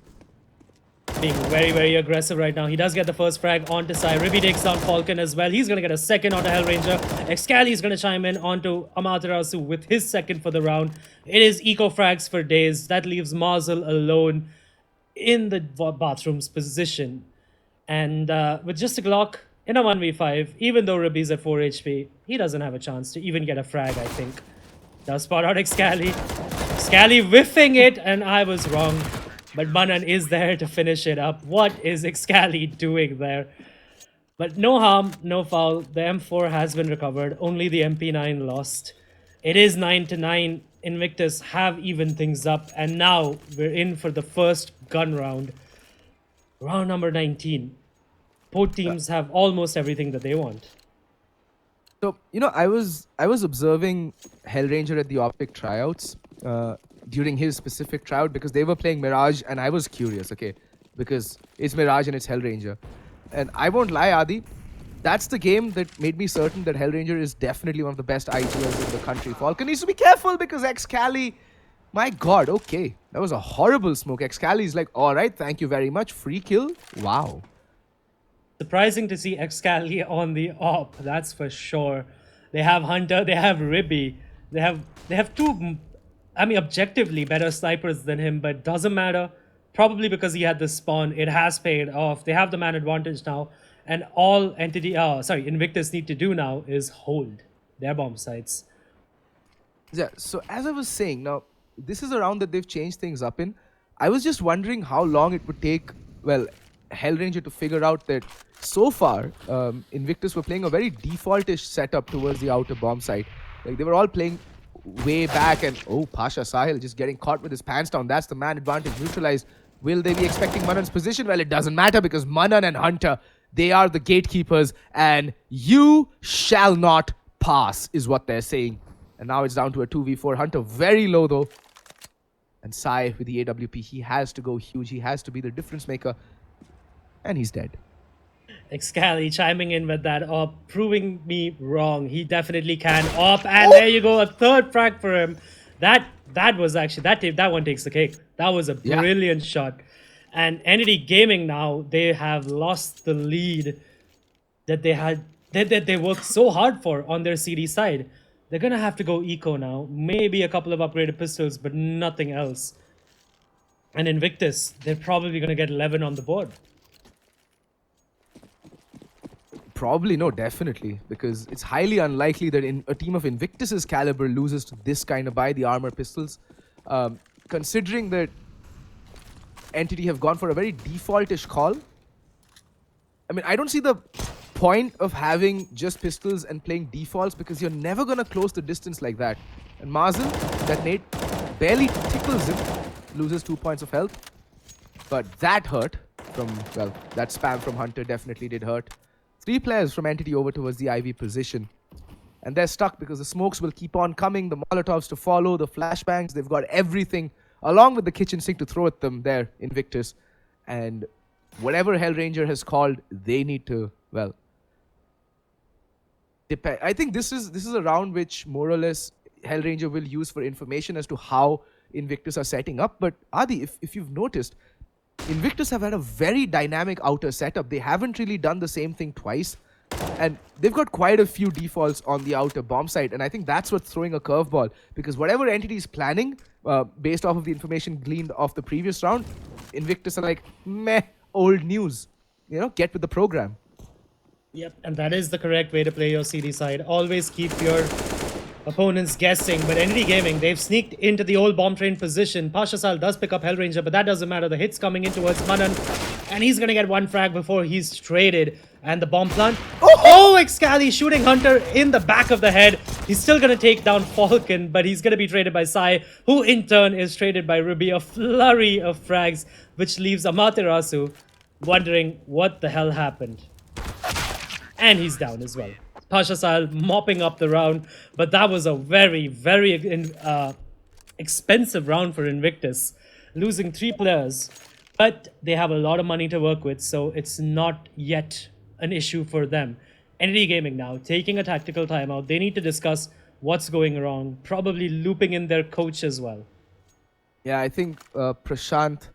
Being very, very aggressive right now. He does get the first frag onto Sai. Ribby takes down Falcon as well. He's going to get a second onto Hellranger. Excali is going to chime in onto Amaterasu with his second for the round. It is eco frags for days. That leaves Marzel alone in the bathroom's position. And with just a Glock in a 1v5, even though Ribby's at 4 HP, he doesn't have a chance to even get a frag, I think. Does spot out Excali. Excali whiffing it, and I was wrong. But Manan is there to finish it up. What is Excali doing there? But no harm, no foul. The M4 has been recovered. Only the MP9 lost. It is 9-9. Invictus have evened things up. And now we're in for the first gun round. Round number 19. Both teams have almost everything that they want. So, you know, I was observing Hellranger at the Optic tryouts during his specific tryout because they were playing Mirage and I was curious, okay, because it's Mirage and it's Hellranger. And I won't lie, Adi, that's the game that made me certain that Hellranger is definitely one of the best IGLs in the country. Falcon needs to be careful because Excali, my god, okay, that was a horrible smoke. Excali is like, alright, thank you very much, free kill, wow. Surprising to see Excali on the op, that's for sure. They have Hunter, they have Ribby, they have 2, I mean, objectively better snipers than him, but doesn't matter. Probably because he had the spawn, it has paid off. They have the man advantage now, and all Invictus need to do now is hold their bomb sites. Yeah, so as I was saying, now, this is a round that they've changed things up in. I was just wondering how long it would take, well, Hellranger to figure out that so far, Invictus were playing a very defaultish setup towards the outer bomb site. Like, they were all playing way back and, oh, Pasha Sahil just getting caught with his pants down. That's the man advantage neutralized. Will they be expecting Manan's position? Well, it doesn't matter because Manan and Hunter, they are the gatekeepers and you shall not pass is what they're saying. And now it's down to a 2v4. Hunter very low though. And Sai with the AWP, he has to go huge. He has to be the difference maker. And he's dead. Excali chiming in with that op, proving me wrong. He definitely can op, and there you go, a third frag for him. That was actually that one takes the cake. That was a brilliant shot. And Entity Gaming now, they have lost the lead that they had they worked so hard for on their CD side. They're gonna have to go eco now. Maybe a couple of upgraded pistols, but nothing else. And Invictus, they're probably gonna get 11 on the board. Probably no, definitely, because it's highly unlikely that a team of Invictus's caliber loses to this kind of buy, the armor pistols. Considering that Entity have gone for a very defaultish call, I mean, I don't see the point of having just pistols and playing defaults because you're never gonna close the distance like that. And Mazel, that nade barely tickles him, loses 2 points of health, but that hurt from, well, that spam from Hunter definitely did hurt. 3 players from Entity over towards the IV position. And they're stuck because the smokes will keep on coming, the Molotovs to follow, the flashbangs, they've got everything along with the kitchen sink to throw at them there, Invictus. And whatever Hellranger has called, they need to, well, I think this is a round which more or less Hellranger will use for information as to how Invictus are setting up. But Adi, if you've noticed, Invictus have had a very dynamic outer setup. They haven't really done the same thing twice. And they've got quite a few defaults on the outer bomb site. And I think that's what's throwing a curveball. Because whatever Entity is planning, based off of the information gleaned off the previous round, Invictus are like, meh, old news. You know, get with the program. Yep, and that is the correct way to play your CD side. Always keep your opponents guessing. But Entity Gaming, they've sneaked into the old bomb train position. Pasha Sal does pick up Hellranger, but that doesn't matter. The hit's coming in towards Manan, and he's gonna get one frag before he's traded. And the bomb plant. Oh, Excali shooting Hunter in the back of the head. He's still gonna take down Falcon, but he's gonna be traded by Sai, who in turn is traded by Ruby. A flurry of frags, which leaves Amaterasu wondering what the hell happened. And he's down as well. Pasha Sal mopping up the round, but that was a very, very expensive round for Invictus, losing 3 players. But they have a lot of money to work with, so it's not yet an issue for them. Entity Gaming now taking a tactical timeout. They need to discuss what's going wrong, probably looping in their coach as well. Yeah, I think Prashant,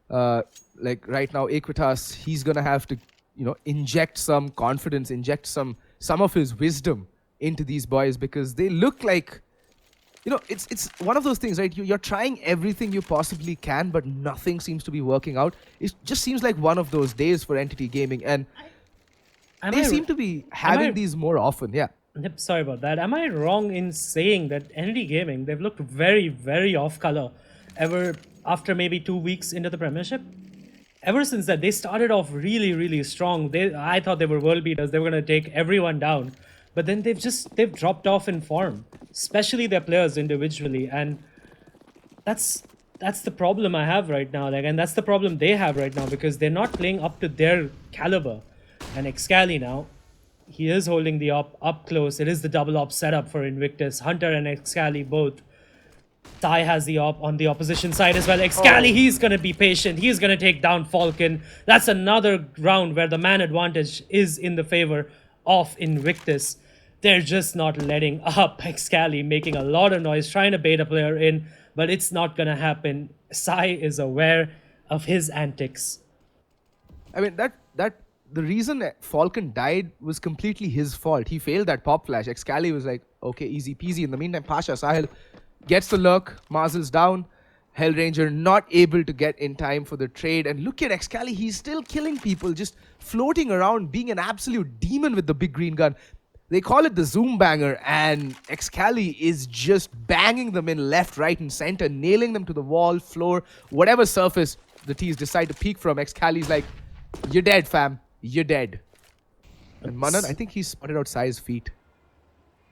like right now, Equitas, he's gonna have to, you know, inject some confidence, inject some of his wisdom into these boys, because they look like, you know, it's one of those things, right? You're trying everything you possibly can, but nothing seems to be working out. It just seems like one of those days for Entity Gaming, and they seem to be having these more often. Yeah. Yep, sorry about that. Am I wrong in saying that Entity Gaming, they've looked very, very off color ever after maybe 2 weeks into the Premiership? Ever since that, they started off really, really strong. I thought they were world beaters. They were going to take everyone down. But then they've dropped off in form, especially their players individually. And that's the problem I have right now. And that's the problem they have right now, because they're not playing up to their caliber. And Excali now, he is holding the op up close. It is the double op setup for Invictus. Hunter and Excali both. Tai has the op on the opposition side as well. Excali, he's going to be patient. He's going to take down Falcon. That's another round where the man advantage is in the favor of Invictus. They're just not letting up. Excali making a lot of noise, trying to bait a player in, but it's not going to happen. Sai is aware of his antics. I mean, the reason that Falcon died was completely his fault. He failed that pop flash. Excali was like, okay, easy peasy. In the meantime, Pasha Sahil gets the lurk, Marzel's down, Hellranger not able to get in time for the trade. And look at Excali, he's still killing people, just floating around, being an absolute demon with the big green gun. They call it the Zoom Banger, and Excali is just banging them in left, right, and center, nailing them to the wall, floor, whatever surface the T's decide to peek from. Excali's like, you're dead, fam. You're dead. And Manan, I think he's spotted out Sai's feet.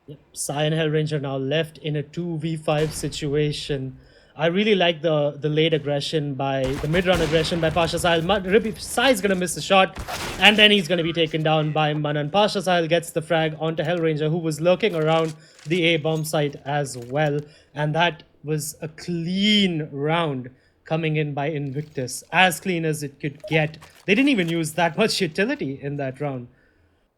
Yep. Sai and Hellranger now left in a 2v5 situation. I really like the late aggression the mid-run aggression by Pasha Sahil. Sai's gonna miss the shot, and then he's gonna be taken down by Manan. Pasha Sahil gets the frag onto Hellranger, who was lurking around the A bomb site as well. And that was a clean round coming in by Invictus, as clean as it could get. They didn't even use that much utility in that round.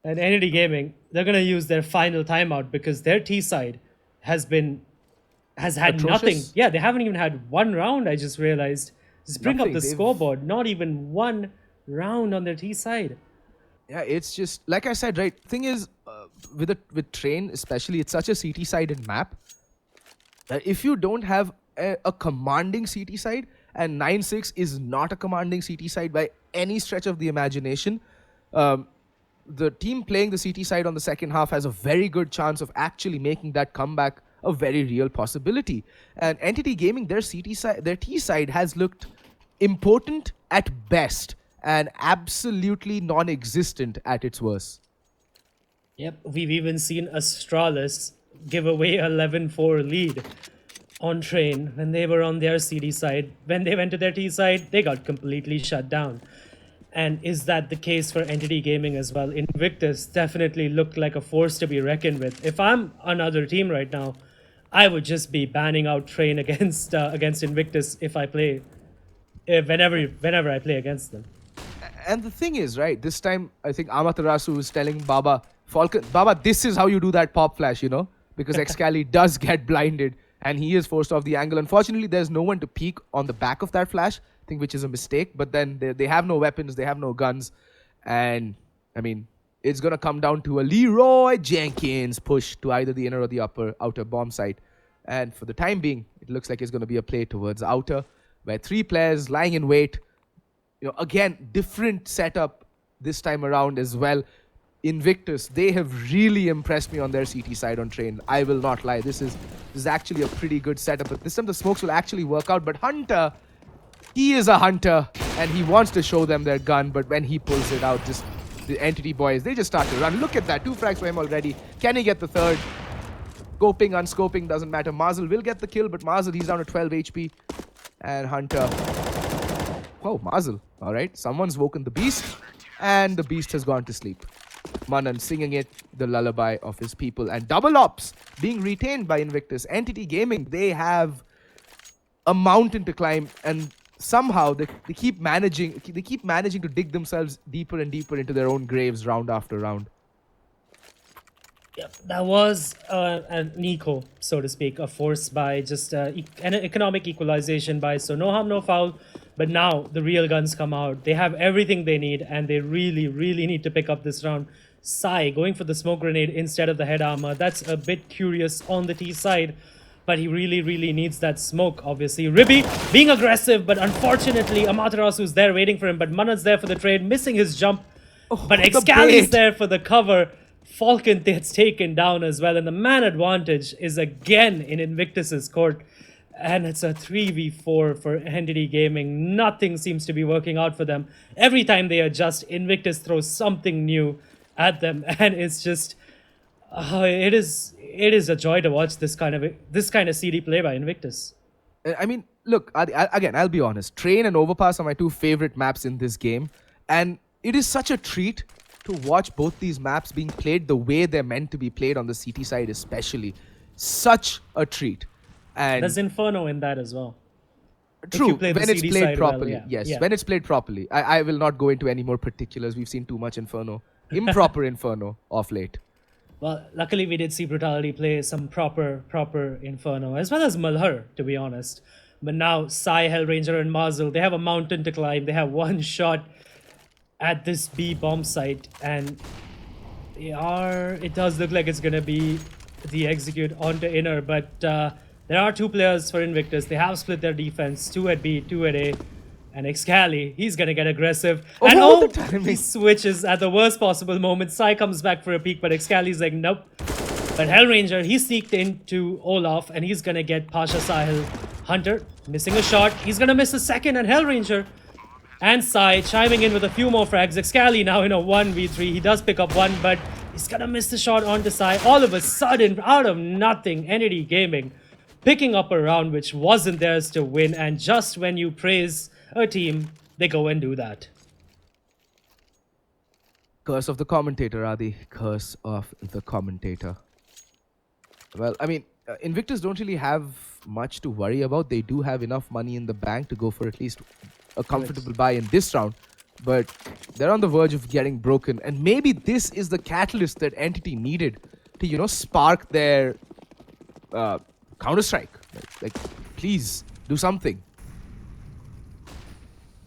And Entity Gaming, they're going to use their final timeout because their T side has had Atrocious. nothing. Yeah, they haven't even had one round, I just realized. Just bring Nothing. up the scoreboard. Not even one round on their T side. Yeah, it's just like I said, right? Thing is, with Train especially, it's such a CT-sided map that if you don't have a commanding CT side, and 9-6 is not a commanding CT side by any stretch of the imagination, um, the team playing the CT side on the second half has a very good chance of actually making that comeback a very real possibility. And Entity Gaming, their CT side, their T side has looked important at best and absolutely non-existent at its worst. Yep, we've even seen Astralis give away a 11-4 lead on Train when they were on their CD side. When they went to their T side, they got completely shut down. And is that the case for Entity Gaming as well? Invictus definitely looked like a force to be reckoned with. If I'm another team right now, I would just be banning out Train against Invictus if I play, whenever I play against them. And the thing is, right, this time I think Amaterasu was telling Baba, Falcon, Baba, this is how you do that pop flash, you know? Because Excali does get blinded and he is forced off the angle. Unfortunately, there's no one to peek on the back of that flash, I think, which is a mistake. But then they have no weapons, they have no guns. And, I mean, it's going to come down to a Leroy Jenkins push to either the inner or the outer bomb site. And for the time being, it looks like it's going to be a play towards outer, where 3 players lying in wait. You know, again, different setup this time around as well. Invictus, they have really impressed me on their CT side on Train. I will not lie. This is actually a pretty good setup. But this time the smokes will actually work out. But Hunter, he is a hunter and he wants to show them their gun. But when he pulls it out, just the Entity boys, they just start to run. Look at that. 2 frags for him already. Can he get the third? Scoping, unscoping, doesn't matter. Mazel will get the kill, but Mazel, he's down to 12 HP. And Hunter... Oh, Mazel. All right. Someone's woken the beast. And the beast has gone to sleep. Manan singing it, the lullaby of his people. And double ops being retained by Invictus. Entity Gaming, they have a mountain to climb. And somehow they keep managing to dig themselves deeper and deeper into their own graves round after round. Yep, that was an eco, so to speak, a force by just an economic equalization by, so no harm, no foul. But now the real guns come out. They have everything they need, and they really, really need to pick up this round. Sai going for the smoke grenade instead of the head armor. That's a bit curious on the T side, but he really, really needs that smoke, obviously. Ribby being aggressive, but unfortunately, Amaterasu's there waiting for him, but Manad's there for the trade, missing his jump. But Excali's there for the cover. Falcon gets taken down as well, and the man advantage is again in Invictus's court. And it's a 3v4 for Entity Gaming. Nothing seems to be working out for them. Every time they adjust, Invictus throws something new at them, and it's just it is a joy to watch this kind of CD play by Invictus. I mean, look, again, I'll be honest. Train and Overpass are my 2 favorite maps in this game, and it is such a treat to watch both these maps being played the way they're meant to be played on the CT side, especially. Such a treat. And there's Inferno in that as well. True, when it's played properly. Well, yes, when it's played properly. I will not go into any more particulars. We've seen too much Inferno. Improper Inferno of late. Well, luckily we did see Brutality play some proper Inferno, as well as Malhar, to be honest. But now Sai, Hellranger, and Mazel, they have a mountain to climb. They have one shot at this B bomb site, and it does look like it's going to be the execute onto inner, but there are 2 players for Invictus. They have split their defense, 2 at B, 2 at A. And Excali, he's going to get aggressive. He switches at the worst possible moment. Sai comes back for a peek, but Excali's like, nope. But Hellranger, he sneaked into Olaf, and he's going to get Pasha Sahil. Hunter, missing a shot. He's going to miss a second, and Hellranger and Sai chiming in with a few more frags. Excali now in a 1v3. He does pick up 1, but he's going to miss the shot onto Sai. All of a sudden, out of nothing, Entity Gaming picking up a round which wasn't theirs to win, and just when you praise a team, they go and do that. Curse of the commentator, Adi. Curse of the commentator. Well, I mean, Invictus don't really have much to worry about. They do have enough money in the bank to go for at least a comfortable buy in this round, but they're on the verge of getting broken, and maybe this is the catalyst that Entity needed to, you know, spark their Counter-Strike. Like, please, do something.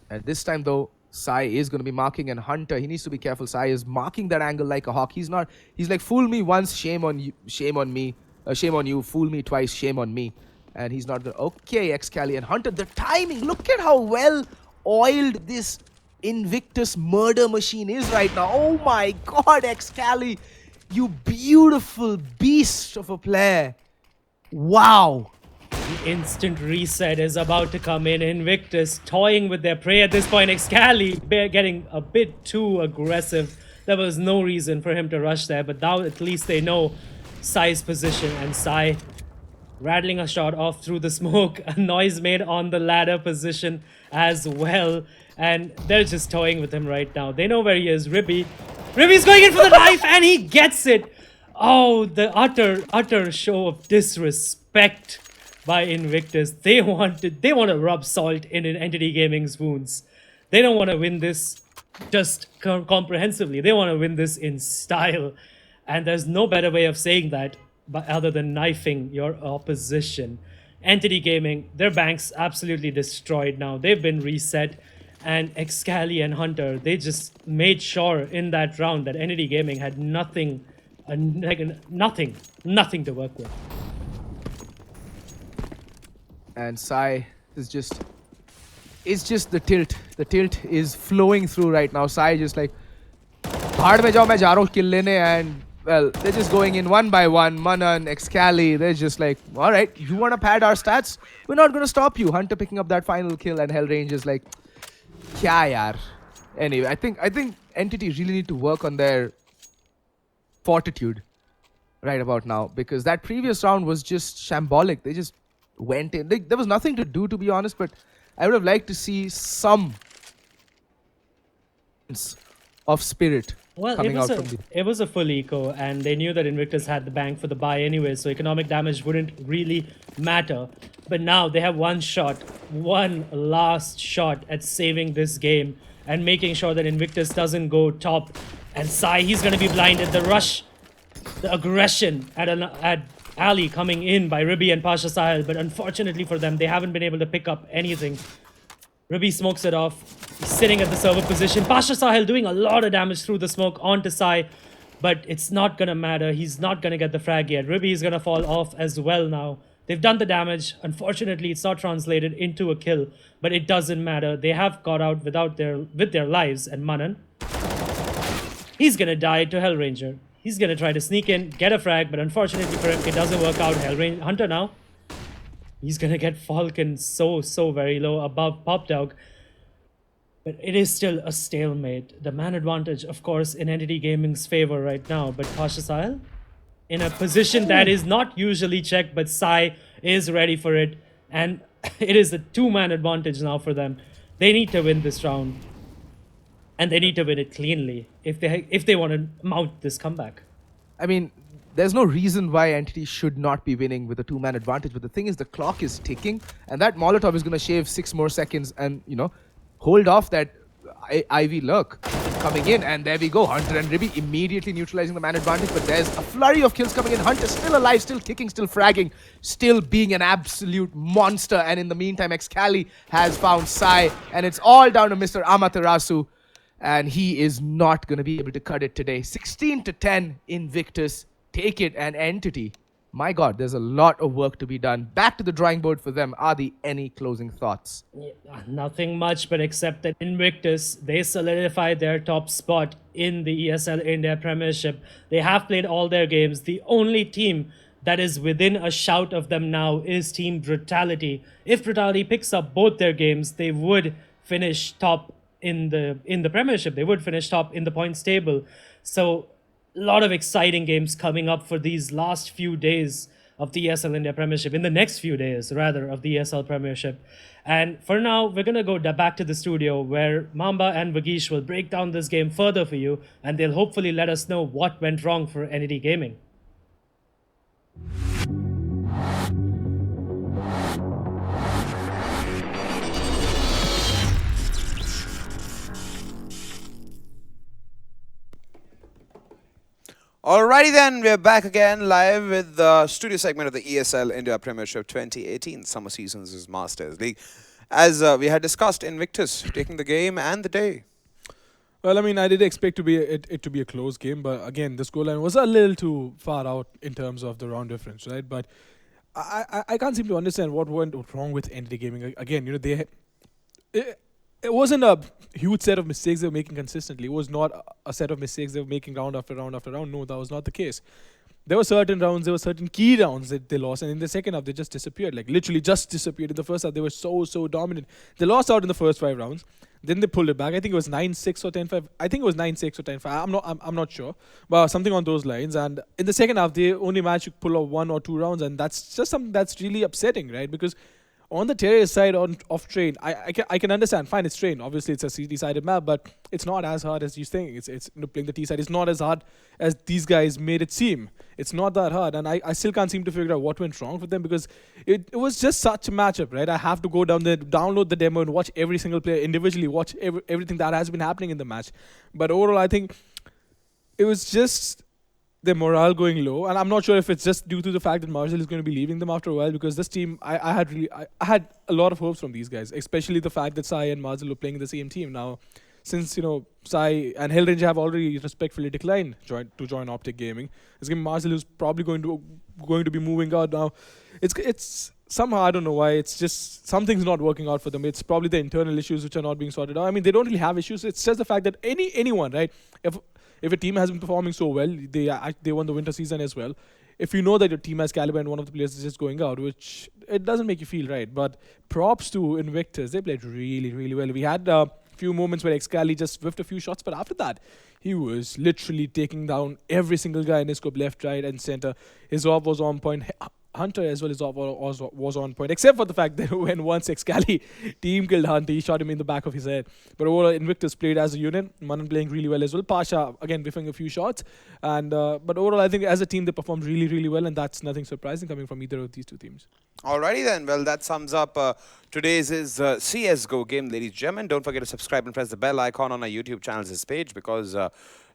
And this time, though, Sai is going to be marking, and Hunter, he needs to be careful. Sai is marking that angle like a hawk. He's not, he's like, fool me once, shame on you, shame on me, shame on you, fool me twice, shame on me. And he's not going to, okay, Excali and Hunter, the timing, look at how well oiled this Invictus murder machine is right now. Oh my god, Excali, you beautiful beast of a player. Wow. The instant reset is about to come in. Invictus toying with their prey at this point. Excali getting a bit too aggressive. There was no reason for him to rush there, but now at least they know Sai's position, and Sai rattling a shot off through the smoke. A noise made on the ladder position as well, and they're just toying with him right now. They know where he is. Ribby's going in for the knife, and he gets it. Oh, the utter show of disrespect by Invictus. They want to rub salt in Entity Gaming's wounds. They don't want to win this just comprehensively. They want to win this in style. And there's no better way of saying that other than knifing your opposition. Entity Gaming, their banks absolutely destroyed now. They've been reset. And Excali and Hunter, they just made sure in that round that Entity Gaming had nothing to work with. And Sai is just, it's just the tilt. The tilt is flowing through right now. Sai just like, bhaad mein jao, main ja raha hu kill lene, and well, they're just going in one by one. Manan, Excali, they're just like, all right, you want to pad our stats? We're not going to stop you. Hunter picking up that final kill, and Hellrange is like, kya yaar. Anyway, I think Entity really need to work on their fortitude right about now, because that previous round was just shambolic. They just went in. There was nothing to do, to be honest, but I would have liked to see some of spirit coming out from the... It was a full eco, and they knew that Invictus had the bank for the buy anyway, so economic damage wouldn't really matter. But now they have one last shot at saving this game and making sure that Invictus doesn't go top. And Sai, he's going to be blinded. The rush, the aggression at Ali coming in by Ribby and Pasha Sahel, but unfortunately for them, they haven't been able to pick up anything. Ribby smokes it off. He's sitting at the server position. Pasha Sahel doing a lot of damage through the smoke onto Sai, but it's not going to matter. He's not going to get the frag yet. Ribby is going to fall off as well now. They've done the damage. Unfortunately, it's not translated into a kill, but it doesn't matter. They have got out with their lives, and Manan, he's going to die to Hellranger. He's going to try to sneak in, get a frag, but unfortunately for him, it doesn't work out. Hunter now, he's going to get Falcon so very low above Pop Dog. But it is still a stalemate. The man advantage, of course, in Entity Gaming's favor right now. But Pasha Sahel, in a position that is not usually checked, but Sai is ready for it. And it is a two-man advantage now for them. They need to win this round. And they need to win it cleanly if they want to mount this comeback. I mean, there's no reason why Entity should not be winning with a two-man advantage. But the thing is, the clock is ticking, and that Molotov is going to shave 6 more seconds and, you know, hold off that IV lurk coming in. And there we go. Hunter and Ribby immediately neutralizing the man advantage. But there's a flurry of kills coming in. Hunter still alive, still kicking, still fragging, still being an absolute monster. And in the meantime, Excali has found Sai, and it's all down to Mr. Amaterasu. And he is not going to be able to cut it today. 16-10 Invictus. Take it, an Entity. My God, there's a lot of work to be done. Back to the drawing board for them. Adi, any closing thoughts? Yeah, nothing much, but except that Invictus, they solidified their top spot in the ESL India Premiership. They have played all their games. The only team that is within a shout of them now is Team Brutality. If Brutality picks up both their games, they would finish top in the Premiership. They would finish top in the points table. So a lot of exciting games coming up for these last few days of the ESL India Premiership, in the next few days rather of the ESL Premiership. And for now, we're going to go back to the studio where Mamba and Vagish will break down this game further for you, and they'll hopefully let us know what went wrong for Entity Gaming. Alrighty then, we're back again live with the studio segment of the ESL India Premiership 2018 Summer Seasons Masters League. As we had discussed, Invictus taking the game and the day. Well, I mean, I did expect it to be a close game, but again, the scoreline was a little too far out in terms of the round difference, right? But I can't seem to understand what went wrong with NTT Gaming. Again, it, it wasn't a huge set of mistakes they were making consistently. It was not a set of mistakes they were making round after round after round. No, that was not the case. There were certain rounds, there were certain key rounds that they lost, and in the second half they just disappeared. Like literally just disappeared. In the first half they were so dominant. They lost out in the first 5 rounds. Then they pulled it back. I think it was 9-6 or 10-5. I think it was 9-6 or 10-5. I'm not sure, but something on those lines. And in the second half they only managed to pull off 1 or 2 rounds, and that's just something that's really upsetting, right? Because on the terrace side of Train, I can understand. Fine, it's Train. Obviously, it's a CT-sided map, but it's not as hard as you think. It's playing the T side. It's not as hard as these guys made it seem. It's not that hard, and I still can't seem to figure out what went wrong for them because it was just such a matchup, right? I have to go down there, download the demo, and watch every single player individually, watch everything that has been happening in the match. But overall, I think it was just their morale going low, and I'm not sure if it's just due to the fact that Marshall is going to be leaving them after a while. Because this team, I had a lot of hopes from these guys, especially the fact that Sai and Marshall were playing in the same team now. Since Sai and Hellranger have already respectfully declined to join Optic Gaming, it's going to be Marshall who's probably going to be moving out now. It's somehow, I don't know why, it's just something's not working out for them. It's probably the internal issues which are not being sorted out. I mean, they don't really have issues. It's just the fact that anyone, right? If a team has been performing so well, they won the winter season as well. If you know that your team has caliber and one of the players is just going out, which it doesn't make you feel right. But props to Invictus, they played really well. We had a few moments where Excali just whiffed a few shots, but after that, he was literally taking down every single guy in his scope, left, right, and center. His off was on point. Hunter as well as was on point, except for the fact that when once Excali team killed Hunter, he shot him in the back of his head. But overall, Invictus played as a unit. Manan playing really well as well. Pasha again whiffing a few shots, and but overall, I think as a team they performed really well, and that's nothing surprising coming from either of these two teams. Alrighty then. Well, that sums up today's CS:GO game, ladies and gentlemen. Don't forget to subscribe and press the bell icon on our YouTube channel's page because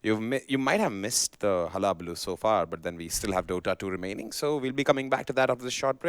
you might have missed the hullabaloo so far, but then we still have Dota 2 remaining. So we'll be coming back to that after this short break.